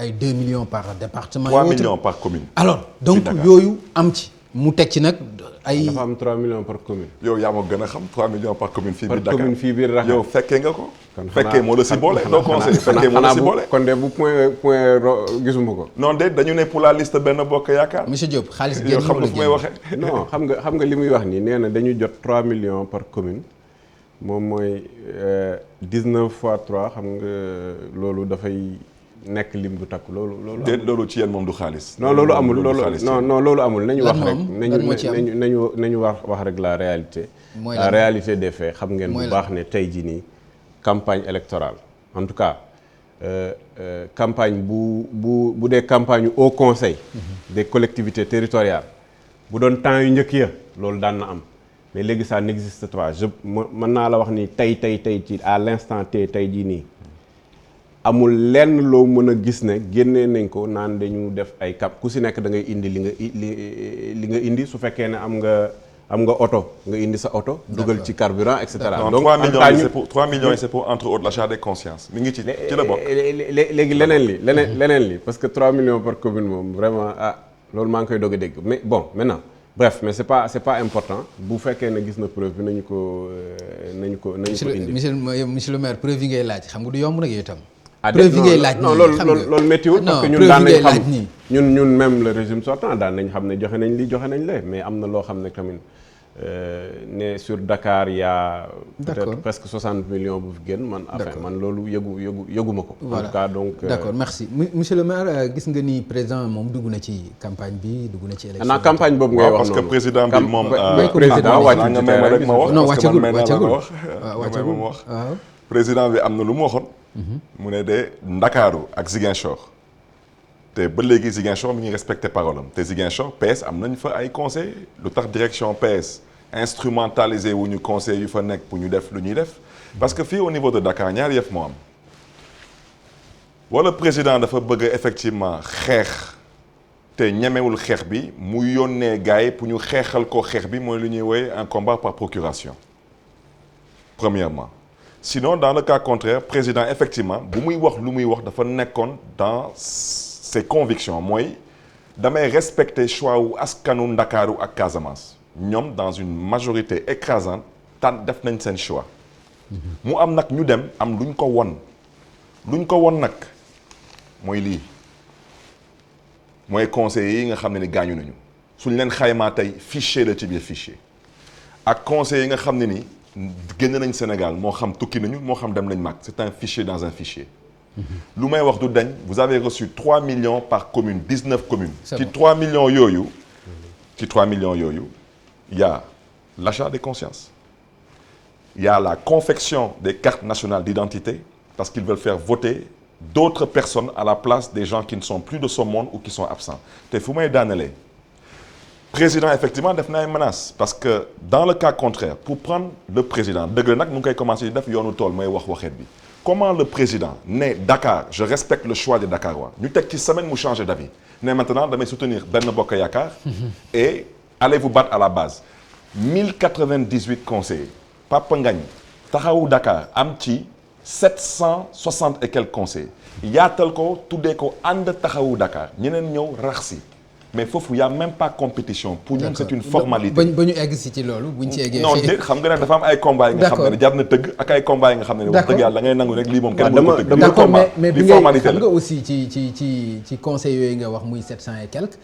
ay 2 millions par département. 3 millions par commune. alors donc yooyu am ci mu teg ci nag ay. dafa am 3 millions par commune. yow yaa ma gën a xam 3 millions par commune. fii biir par commune fii biir Dakar yow fekkee nga ko. kon fekkee moo la si boole. doo conseil fekkee moo la si boole. kon de bu point gisuma ko. non de dañu ne pour la liste benn bokk yaakaar. monsieur Diop xaalis yow xam nga fu may waxee. non xam nga li muy wax nii nee na dañu jot 3 millions par commune moom mooy 19 fois 3 xam nga loolu dafay nekk lim bu takku loolu. déet loolu ci yéen moom du xaalis. non loolu amul loolu amul nañu wax rek. nañu wax rek la réalité. la réalité des faits xam ngeen bu baax ne tey jii nii campagne électorale en tout cas campagne bu dee campagne au conseil. des collectivités territoriales bu doon temps yu njëkk ya loolu daan na am mais léegi ça n'existe pas mën naa la wax ni tey ci à l'instant tey jii nii. amul lenn loo mën a gis ne génnee nañ ko naan dañu def ay cap ku si nekk da ngay indi li nga indi su fekkee ne am nga oto nga indi sa oto. dugal ci carburant et cetera. donc 3 millions c'est pour entre autres l'achat des consciences mi ngi ci la bokk. léegi leneen li parce que 3 millions par commune moom vraiment loolu maa ngi koy doog a dégg mais bon maintenant bref mais c'est pas important bu fekkee ne gis na preuve bi nañu ko indi. monsieur le maire preuve yi ngay laaj xam nga du yomb nag yow itam. preuve yi ngay laaj nii loolu méttiwul parce que ñun daan nañ xam ñun même le régime sortant daan nañ xam ne joxe nañ lii joxe nañ la mais am na loo xam ne tamit ne sur Dakar y a peut-être presque 60 millions bu fi génn man affaire man loolu yëguma ko. voilà en tout cas donc. d'accord merci monsieur le maire gis nga ni président moom dugg na ci campagne bi dugg na ci élection. xanaa campagne boobu ngay wax parce que président bi moom. président wàccu ci terrain rek ma wax. non wàccagul wax président bi am na lu mu waxoon. mu ne de Ndakaaru ak Ziguinchor te ba léegi Ziguinchor mi ngi respecté parole am te Ziguinchor PS am nañ fa ay conseil lu tax direction PS instrumentalisé wu ñu conseil yu fa nekk pour ñu def lu ñuy def parce que fii au niveau de Dakar ñaari yëf moo am wala président dafa bëgg effectivement xeex te ñemewul xeex bi mu yónnee gars yi pour ñu xeexal ko xeex bi mooy lu ñuy woowee un combat par procuration premièrement. Sinon dans le cas contraire président effectivement bu muy wax lu muy wax dafa nekkoon dans ses convictions mooy damay respecter choix wu askanu Ndakaaru ak Casamance ñoom dans une majorité écrasante def nañ seen choix. mu am nag ñu dem am luñ ko won nag mooy lii mooy conseillers yi nga xam ne ni gaañu nañu suñ leen xaymaa tey fichier la ci biir fichier ak conseillers yi nga xam ne ni génn nañ Sénégal moo xam tukki nañu moo xam dem nañ mag c'est un fichier dans un fichier. lu may wax du dañ vous avez reçu 3 millions par commune 19 communes. ci 3 millions yooyu. Il y a l'achat des consciences. Il y a la confection des cartes nationales d'identité parce qu'ils veulent faire voter d'autres personnes à la place des gens qui ne sont plus de ce monde ou qui sont absents. te fu may daanelee président effectivement def na ay menaces parce que dans le cas contraire pour prendre le président dëgg la nag mu ngi koy commencé di def yoonu tool mooy waxeet bi comment le président ne Dakar je respecte le choix des Dakarois ñu teg ci semaine mu changer d'avis ne maintenant damay soutenir Benno Bokk Yaakaar et allez vous battre à la base 1098 conseillers Papa Ngagne taxawu Dakar am ci 760 et quelques conseillers yaatal ko tuddee ko ànd taxawu Dakar ñeneen ñëw rax si mais foofu y a même pas compétition pour ñun c'est une formalité. ba ñu egg si ci loolu buñ ci eggee. non déet xam nga ne dafa am ay combats yi nga xam ne jar na tëgg ak ay combats yi nga xam ne wax dëgg yàlla da ngay nangu rek lii moom kenn mënu ko tëgg. d'accord mais bi ngay xam nga aussi ci conseils yooyu nga wax muy 700 et quelques.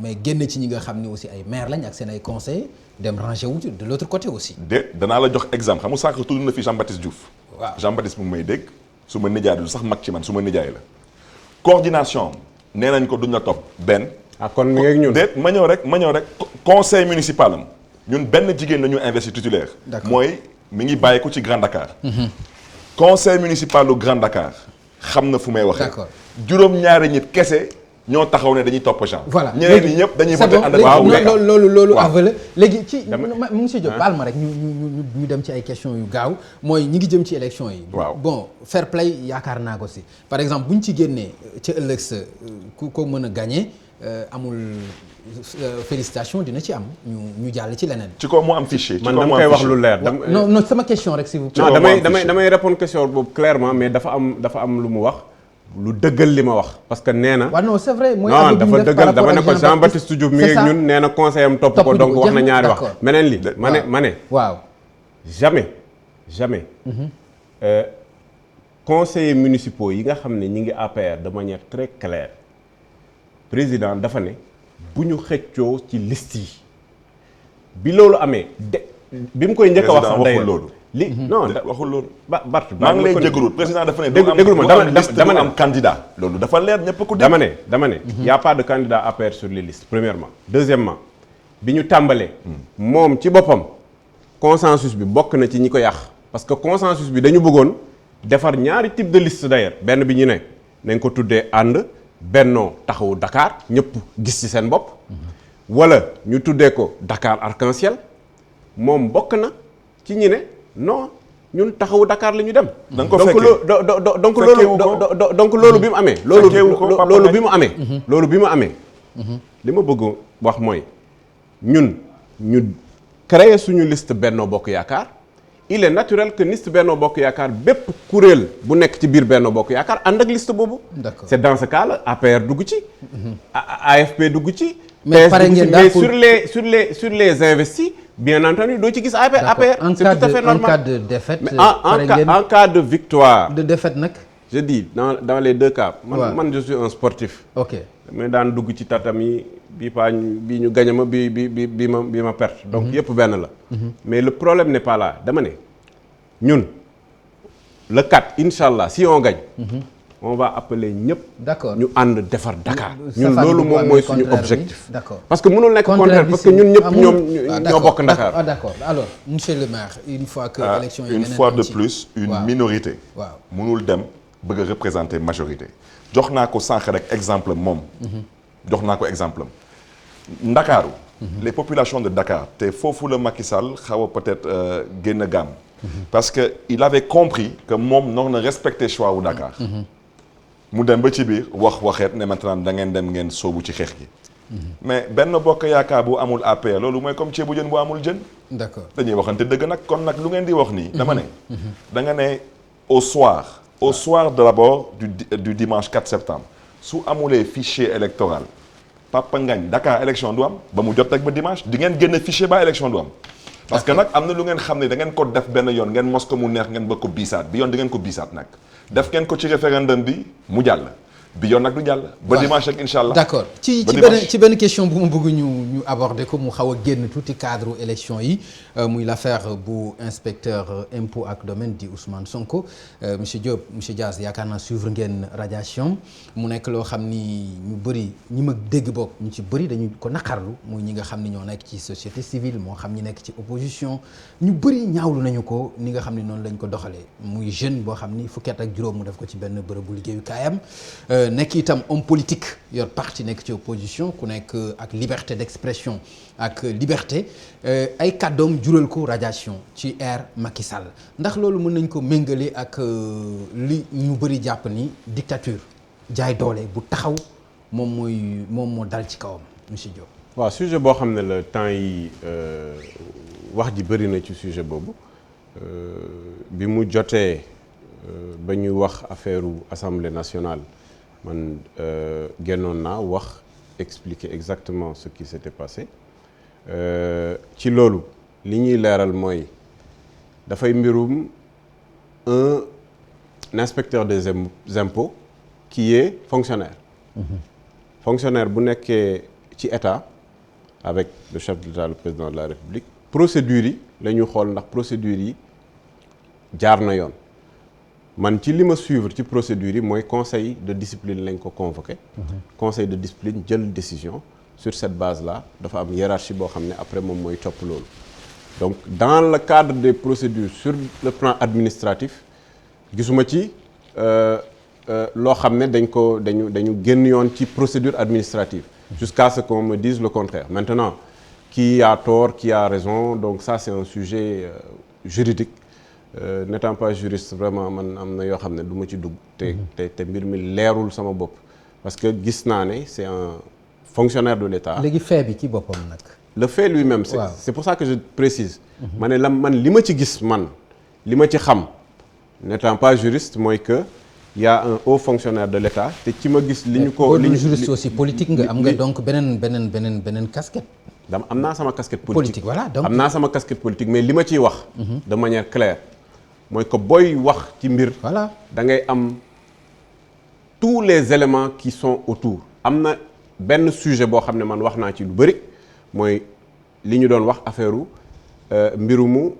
mais génn ci ñi nga xam ne aussi ay maires lañ ak seen ay conseillers dem ranger wu de l'autre côté aussi. déet danaa la jox exemple xam nga sànq tudd na fi Jean-Baptiste Diouf. waaw Jean-Baptiste mu may dégg su ma nijaay du sax mag ci man su ma nijaay la coordination nee nañ ko duñ la topp benn. kon mi ngi ak ñun déet ma ñëw rek conseil municipal am ñun benn jigéen la ñu investi titulaire. mooy mi ngi bàyyi ko ci Grand Dakar. conseil municipal lu Grand Dakar xam na fu may waxee. d'accord juróom-ñaari nit kese ñoo taxaw ne dañuy topp Jean. voilà ñeneen ñi ñëpp dañuy voté ànd ak loolu avale léegi ci monsieur Diop baal ma rek ñu dem ci ay questions yu gaaw mooy ñi ngi jëm ci élection yi. waaw bon fair play yaakaar naa ko si par exemple bu ñu ci génnee ca ëllëg sa ku ko mën a gagné. amul félicitation dina ci am ñu jàll ci leneen. ci ko mu am fichier. man dama koy wax lu leer. non sama question rek s'il vous plaît. non damay répondre question boobu clairement mais dafa am lu mu wax lu dëggal li ma wax. parce que nee na. waaw non c'est vrai mooy. non dafa dëggal dama ne ko Jean-Baptiste Diouf mi ngi ak ñun nee na conseil am topp ko donc wax na ñaari wax. meneen li ma ne. waaw jamais. conseillers municipaux yi nga xam ne ñi ngi APR de manière très claire. président dafa ne bu ñu xëccoo ci liste yi bi loolu amee bi mu koy njëkk a wax sax waxul loolu non waxul loolu Bart maa ngi lay jégalu président dafa ne déglu ma dama ne am candidat loolu dafa leer ñëpp ko dama ne y a pas de candidat APR sur les listes premièrement deuxièmement bi ñu tàmbalee moom ci boppam consensus bi bokk na ci ñi ko yàq parce que consensus bi dañu bëggoon defar ñaari type de liste d'ailleurs benn bi ñu ne nañ ko tuddee ànd Benno Taxawu Dakar ñëpp gis ci seen bopp wala ñu tuddee ko Dakar arc-en-ciel moom bokk na ci ñi ne non ñun Taxawu Dakar la ñu dem. da nga ko fekkee donc loolu bi mu amee. loolu bi mu amee. loolu bi mu amee. li ma bëgg wax mooy ñun ñu créer suñu liste Benno Bokk Yaakaar il est naturel que liste Benno Bokk Yaakaar bépp kuréel bu nekk ci biir Benno Bokk Yaakaar ànd ak liste boobu. d'accord c'est dans ce cas là APR dugg ci. AFP dugg ci. mais pare ngeen mais sur les investis bien entendu doo ci gis APR. c'est tout à fait normal en cas de défaite. en cas de victoire. de défaite nag. je dis dans les deux cas. man je suis un sportif. ok mais daan dugg ci tatami bii ñu gañe ma bi ma perte. donc yëpp benn la. mais le problème n'est pas là dama ne ñun le 4 inchallah si on gagne. on va appeler ñëpp. d'accord ñu ànd defar Dakar. ñun loolu moom mooy suñu objectif. d'accord parce que mënul nekk contraire parce que ñun ñëpp ñoo bokk Dakar. ah d'accord alors monsieur le maire une fois que élection yi une fois de plus une minorité. waaw mënul dem bëgg a représenter majorité. jox naa ko sànq rek exemple moom. jox naa ko exemple am. Ndakaaru. les populations de Dakar te foofu la Macky Sall xaw a peut-être génn gamme. parce que il avait compris que moom noonu na respecter choix wu Dakar. mu dem ba ci biir waxeet ne maintenant da ngeen dem ngeen soobu ci xeex gi. mais Benno Bokk Yaakaar bu amul APR loolu mooy comme ceebu jën bu amul jën. d'accord dañuy waxante dëgg nag kon nag lu ngeen di wax nii. dama ne. da nga ne au soir d'abord du dimanche 4 septembre su amulee fichier électoral Papa Ngagne Dakar élection du am ba mu jot rek ba dimanche di ngeen génne fichier ba élection du am parce que nag am na lu ngeen xam ne da ngeen ko def benn yoon ngeen mos ko mu neex ngeen bëgg ko biisaat bi yoon di ngeen ko biisaat nag def ngeen ko ci référendum bi mu jàll bi yoon nag du jàll. ba dimanche ak incha allah. d'accord ci benn question bu mu bëgg ñu aborder ko mu xaw a génn tuuti cadre élection yi muy l'affaire bu inspecteur impôt ak domaine di Ousmane Sonko monsieur Diop monsieur Diaz yaakaar naa suivre ngeen radiation mu nekk loo xam ni ñu bëri ñi ma dégg bokk ñu ci bëri dañu ko naqarlu muy ñi nga xam ni ñoo nekk ci société civile moo xam ñi nekk ci opposition ñu bëri ñaawlu nañu ko ni nga xam ni noonu lañ ko doxalee muy jeune boo xam ni fukki at ak juróom mu def ko ci benn bërëbu liggéeyukaayam nekk itam homme politique yor parti nekk ci opposition ku nekk ak liberté d'expression ak liberté ay kàddoom jural ko radiation ci ère Macky Sall ndax loolu mën nañ ko méngale ak li ñu bëri jàpp ni dictature jaay doole bu taxaw moom moo dal ci kawam monsieur Diop. waaw sujet boo xam ne la temps yi wax ji bëri na ci sujet boobu bi mu jotee ba ñuy wax affaire Assemblée nationale man génnoon naa wax expliquer exactement ce qui s'était passé ci loolu li ñuy leeral mooy dafay mbirum un inspecteur des impôts qui est fonctionnaire. Fonctionnaire bu nekkee ci état avec le chef de l'État le président de la République procédures yi la ñu xool ndax procédures yi jaar na yoon. man ci li ma suivre ci procédure yi mooy conseil de discipline lañ ko convoqué. conseil de discipline jël décision sur cette base là dafa am hiérarchie boo xam ne après moom mooy topp loolu. donc dans le cadre des procédures sur le plan administratif gisuma ci loo xam ne dañu génn yoon ci procédure administrative. jusqu'à ce qu'on me dise le contraire. maintenant qui a tort qui a raison donc ça c'est un sujet juridique. N'étant pas juriste vraiment man am na yoo xam ne du ma ci dugg te mbir mi leerul sama bopp parce que gis naa ne c'est un fonctionnaire de l'État. léegi fait bi ci boppam nag. le fait lui-même c'est pour ça que je précise ma ne man li ma ci gis man li ma ci xam n'étant pas juriste mooy que y a un haut fonctionnaire de l'État te ci ma gis li ñu ko li ñu juriste aussi politique nga am nga donc beneen casquette. am naa sama casquette politique voilà donc am naa sama casquette politique mais li ma ciy wax de manière claire mooy que booy wax ci mbir voilà da ngay am tous les éléments qui sont autour am na benn sujet boo xam ne man wax naa ci lu bëri mooy li ñu doon wax affaire mbirum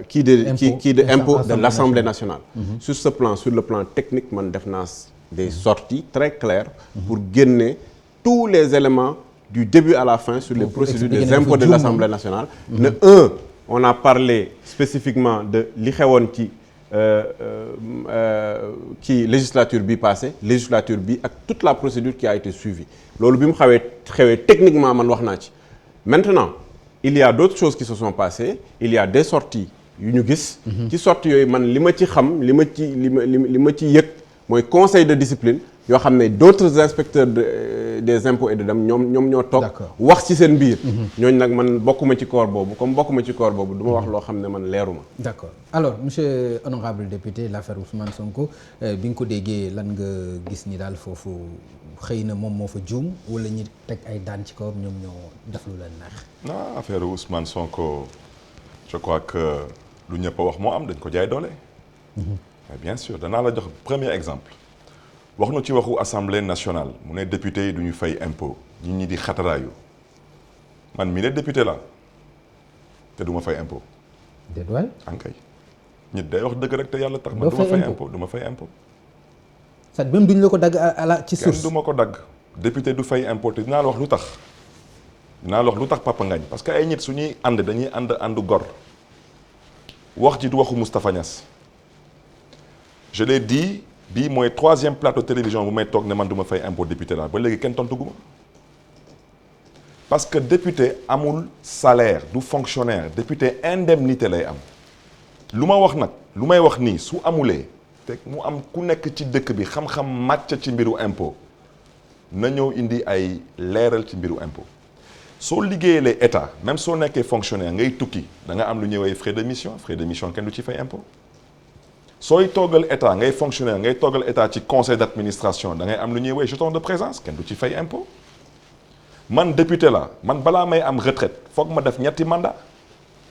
kii de impôt de l'Assemblée nationale sur ce plan sur le plan technique man def naa des sorties très claires pour génne tous les éléments du début à la fin sur les procédures des impôts de l'Assemblée nationale. On a parlé spécifiquement de li xewoon ci législature bi passée législature bi ak toute la procédure qui a été suivie loolu bi mu xewee techniquement man wax naa ci. Maintenant il y a d'autres choses qui se sont passées il y a des sorties yu ñu gis. ci sorties yooyu man li ma ci xam li ma ci yëg mooy conseil de discipline yoo xam ne d'autres inspecteurs des impôts et de domaines ñoom ñoo toog wax ci seen biir ñooñu nag man bokkuma ci corps boobu comme bokkuma ci corps boobu du ma wax loo xam ne man leeruma. d'accord alors monsieur honorable député l'affaire Ousmane Sonko bi nga ko déggee lan nga gis ni daal foofu xëy na moom moo fa juum wala ñi teg ay daan ci kawam ñoom ñoo def lu leen neex. non affaire Ousmane Sonko je crois que lu ñëpp a wax moo am dañ ko jaay doole. mais bien sûr danaa la jox premier exemple. wax na ci waxu assemblée nationale mu ne député yi du ñu fay impôt ñi di xataraayu man mii ne député la te du ma fay impôt. déet waay. ankay nit day wax dëgg rek te yàlla tax. man du ma fay impôt du ma fay impôt. ça même duñ la ko dagg à la ci source. kenn du ma ko dagg député du fay impôt te dinaa la wax lu tax dinaa la wax lu tax Papa Ngagne parce que ay nit suñuy ànd dañuy ànd gor wax ji du waxu Moustapha Niasse je l'ai dit. bii mooy 3e plateau télévision bu may toog ne man du ma fay impôt député la ba léegi kenn tontu gu ma parce que député amul salaire du fonctionnaire député indemnité lay am lu ma wax nag lu may wax nii su amulee te mu am ku nekk ci dëkk bi xam-xam màcc ci mbiru impôt na ñëw indi ay leeral ci mbiru impôt soo liggéeyalee état même soo nekkee fonctionnaire ngay tukki da nga am lu ñëwee frais de mission kenn du ci fay impôt. sooy toogal état ngay fonctionnaire ngay toogal état ci conseil d'administration da ngay am lu ñuy woowee jeton de présence kenn du ci fay impôt man député la man balaa may am retraite foog ma def ñetti mandat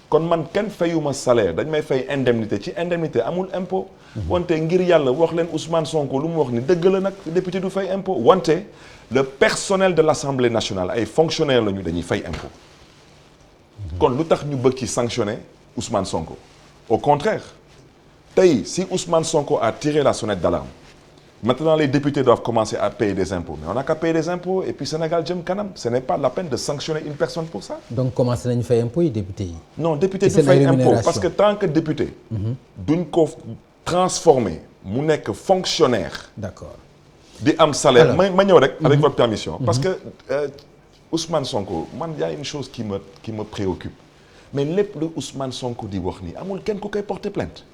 kon man kenn fayuma salaire dañ may fay indemnité ci indemnité amul impôt wante ngir yàlla wax leen Ousmane Sonko lu mu wax ni dëgg la nag député du fay impôt wante le personnel de l'Assemblée nationale ay fonctionnaires lañu dañuy fay impôt kon lu tax ñu bëgg ci sanctionner Ousmane Sonko au contraire tey si Ousmane Sonko a tiré la sonnette d'alarme maintenant les députés doivent commencer à payer des impôts mais on n'a qu'à payer des impôts et puis Sénégal jëm kanam ce n'est pas la peine de sanctionner une personne pour ça. donc commencé nañu fay impôts yi député yi. non député du fay impôt parce que tant que député. duñ ko transformer mu nekk fonctionnaire. d'accord di am salaire ma ñëw rek. avec votre permission. parce que Ousmane Sonko man y a une chose qui me préoccupe mais lépp lu Ousmane Sonko di wax nii amul kenn ku koy porter plainte.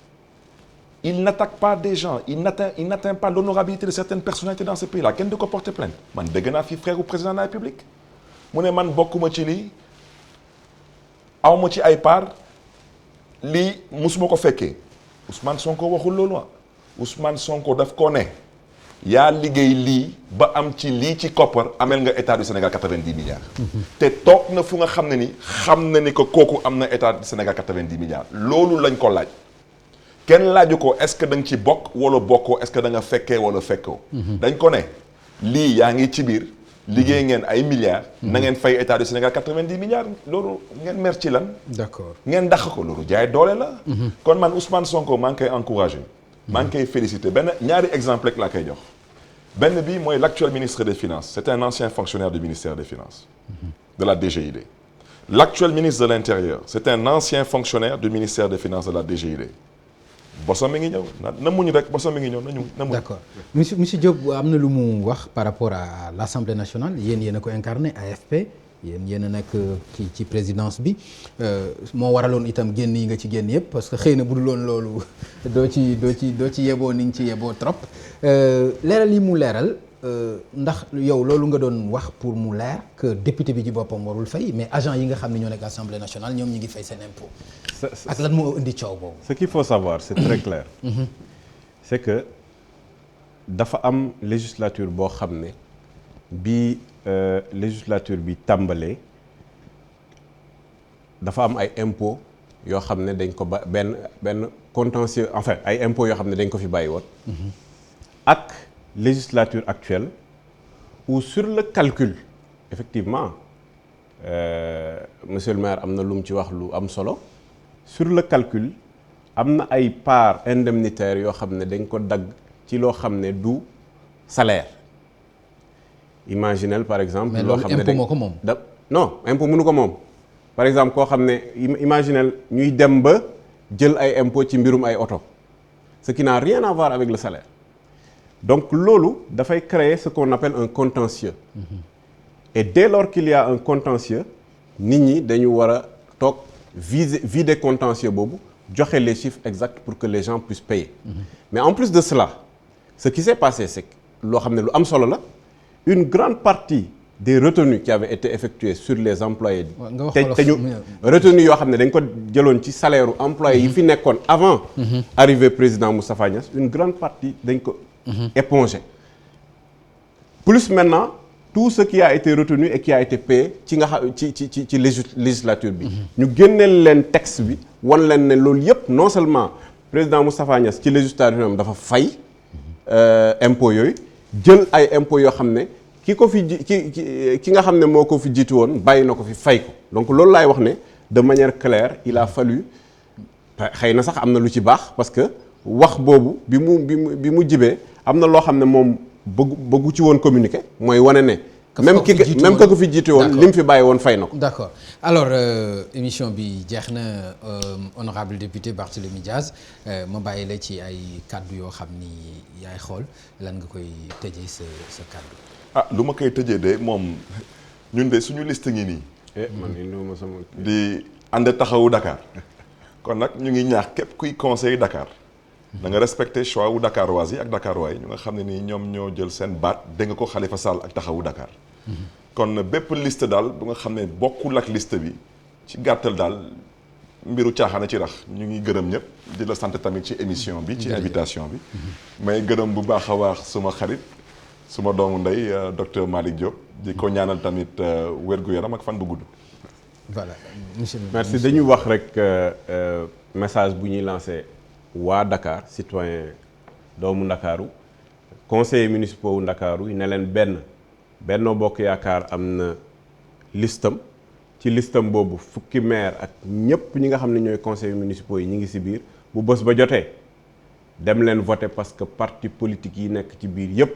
Il n'attaque pas des gens, il n'atteint pas l'honorabilité de certaines personnalités dans ce pays-là. Kenn du ko porter plainte. Man dégg naa fi frère au président de la République mu ne man bokkuma ci lii awma ci ay part lii musuma ko fekkee Ousmane Sonko waxul loolu Ousmane Sonko daf ko ne yaa liggéey lii ba am ci lii ci koppar amel nga état du Sénégal 90 milliards. te toog na fu nga xam ne ni xam na ni que kooku am na état du Sénégal 90 milliards loolu lañ ko laaj. kenn laaju ko est-ce que da nga ci bokk wala bokkoo est-ce que da nga fekkee wala fekkoo. dañ ko ne lii yaa ngi ci biir liggéey ngeen ay milliards. na ngeen fay état du Sénégal 90 milliards loolu ngeen mer ci lan. d'accord ngeen dàq ko loolu jaay doole la. kon man Ousmane Sonko maa ngi koy encouragé. maa ngi koy félicité benn ñaari exemple rek laa koy jox. benn bi mooy l'actuel ministre des Finances c'est un ancien fonctionnaire du ministère des Finances. de la DGID. l'actuel ministre de l'Intérieur c'est un ancien fonctionnaire du ministère des Finances de la DGID. bosam mi ngi ñëw na muñ rek bosam mi ngi ñëw na muñ. D'accord monsieur Diop am na lu mu wax par rapport à l'Assemblée nationale yéen a ko incarné AFP yéen a nekk ci présidence bi moo waraloon itam génn yi nga ci génn yëpp parce que xëy na bu dul woon loolu doo ci yeboo ni nga ci yeboo trop leeral yi mu leeral ndax yow loolu nga doon wax pour mu leer que député bi ci boppam warul fay mais agent yi nga xam ne ñoo nekk Assemblée nationale ñoom ñi ngi fay seen impôt. ak lan moo indi coow boobu. Ce qu'il faut savoir c'est très clair. c'est que dafa am législature boo xam ne bi législature bi tàmbalee dafa am ay impôts yoo xam ne dañ ko ba benn contentieux enfin ay impôts yoo xam ne dañ ko fi bàyyi woon. ak législature actuelle où sur le calcul effectivement monsieur le maire am na lu mu ci wax lu am solo. sur le calcul am na ay part indemnitaire yoo xam ne dañ ko dagg ci loo xam ne du salaire imaginel par exemple. mais loolu impôt moo ko moom. non impôt mënu ko moom par exemple koo xam ne imaginel ñuy dem ba jël ay impôt ci mbirum ay oto ce qui n'a rien à voir avec le salaire donc loolu dafay créer ce qu'on appelle un contentieux. et dès lors qu'il y a un contentieux nit ñi dañu war a toog vider contentieux boobu joxe les chiffres exacts pour que les gens puissent payer. mais en plus de cela ce qui s'est passé c'est que loo xam ne lu am solo la une grande partie des retenues qui avaient été effectuées sur les employés te ñu retenues yoo xam ne dañ ko jëloon ci salaire u employés yi fi nekkoon avant arrivée président Moustapha Niasse une grande partie dañ ko épongé plus maintenant tout ce qui a été retenu et qui a été payé ci nga xam ci législature bi ñu génneel leen texte bi wan leen ne loolu yëpp non seulement président Moustapha Niasse ci législature am dafa fay impôts yooyu jël ay impôts yoo xam ne ki ko fi ki nga xam ne moo ko fi jiitu woon bàyyi na ko fi fay ko donc loolu laay wax ne de manière claire il a fallu xëy na sax am na lu ci baax parce que wax boobu bi mu jibee am na loo xam ne moom bëggu ci woon communiquer mooy wane ne même ka ko fi jiitu woon li mu fi bàyyi woon fay na ko. d'accord alors émission bi jeex na honorable député Barthélémy Dias ma bàyyi la ci ay kaddu yoo xam ni yaay xool lan nga koy tëjee sa kaddu. lu ma koy tëjee de moom ñun de suñu liste ngi nii. man ma sama di ànd taxawu Dakar kon nag ñu ngi ñaax képp kuy conseil Dakar. da nga respecté choix wu Dakarois yi ak Dakarois yi ñu nga xam ne nii ñoom ñoo jël seen baat dégg nga ko Khalifa Sall ak taxawu Dakar. kon bépp liste daal bu nga xam ne bokkul ak liste bi ci gàttal daal mbiru caaxaana ci rax ñu ngi gërëm ñëpp di la sant tamit ci émission bi ci invitation bi. may gërëm bu baax a waax suma xarit suma doomu ndey docteur Malick Diop di ko ñaanal tamit wér-gu-yaram ak fan bu gudd. voilà monsieur. merci dañuy wax rek message bu ñuy lancé waa Dakar citoyen doomu Ndakaaru conseillers municipaux wu Ndakaaru yi ne leen Benno Bokk Yaakaar am na listam ci listam boobu fukki maire ak ñëpp ñi nga xam ne ñooy conseillers municipaux yi ñi ngi ci biir bu bés ba jotee dem leen voter parce que parti politique yi nekk ci biir yëpp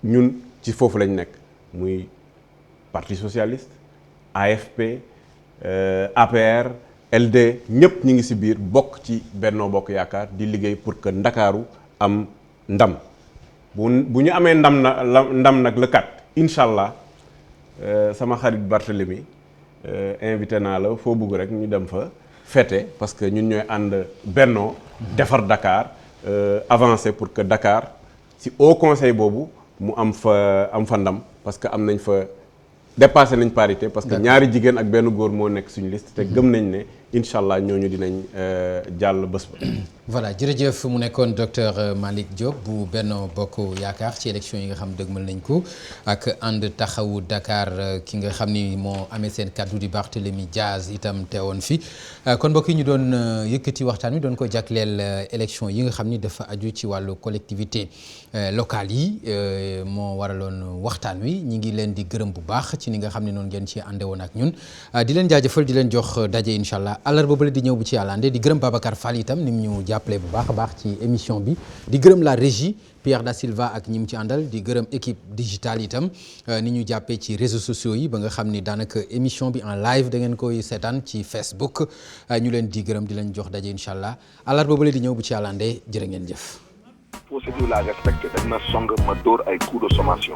ñun ci foofu lañ nekk muy parti socialiste AFP APR LD ñëpp ñi ngi ci biir bokk ci Benno Bokk Yaakaar di liggéey pour que Ndakaaru am ndam bu ñu amee ndam nag le 4 incha allah sama xarit Barthélemy invité naa la foo bëgg rek ñu dem fa fête parce que ñun ñooy ànd bennoo defar Dakar avancer pour que Dakar ci Haut Conseil boobu mu am fa ndam parce que am nañ fa dépassé nañ parité parce que ñaari jigéen ak benn góor moo nekk suñu liste te gëm nañ ne incha allah ñooñu dinañ jàll bés ba. voilà jërëjëf mu nekkoon docteur Malick Diop bu Benno Bokk Yaakaar ci élection yi nga xam dëgmal nañ ko ak ànd taxawu Dakar ki nga xam ni moo amee seen kaddu di Barthélémy Diaz itam teewoon fi kon mbokk yi ñu doon yëkkati waxtaan wi doon ko jagleel élection yi nga xam ni dafa aju ci wàllu collectivité locale yi moo waraloon waxtaan wi ñi ngi leen di gërëm bu baax ci ni nga xam ne noonu ngeen ci ànde woon ak ñun di leen jaajëfal di leen jox daje incha allah àllarba ba di ñëw bu ci yàllaande di gërëm Babacar Fall itam ni mu ñu jàppale bu baax a baax ci émission bi di gërëm la régie Pierre Da Silva ak ñi mu ci àndal di gërëm équipe digitale itam ni ñu jàppee ci réseaux sociaux yi ba nga xam ni daanaka émission bi en live da ngeen koy seetaan ci Facebook ñu leen di gërëm di leen jox daje incha allah àllarba ba di ñëw bu ci yàllaande jërë ngeen jëf. procédure la respecté dañ ma song ma dóor ay coup de sommation.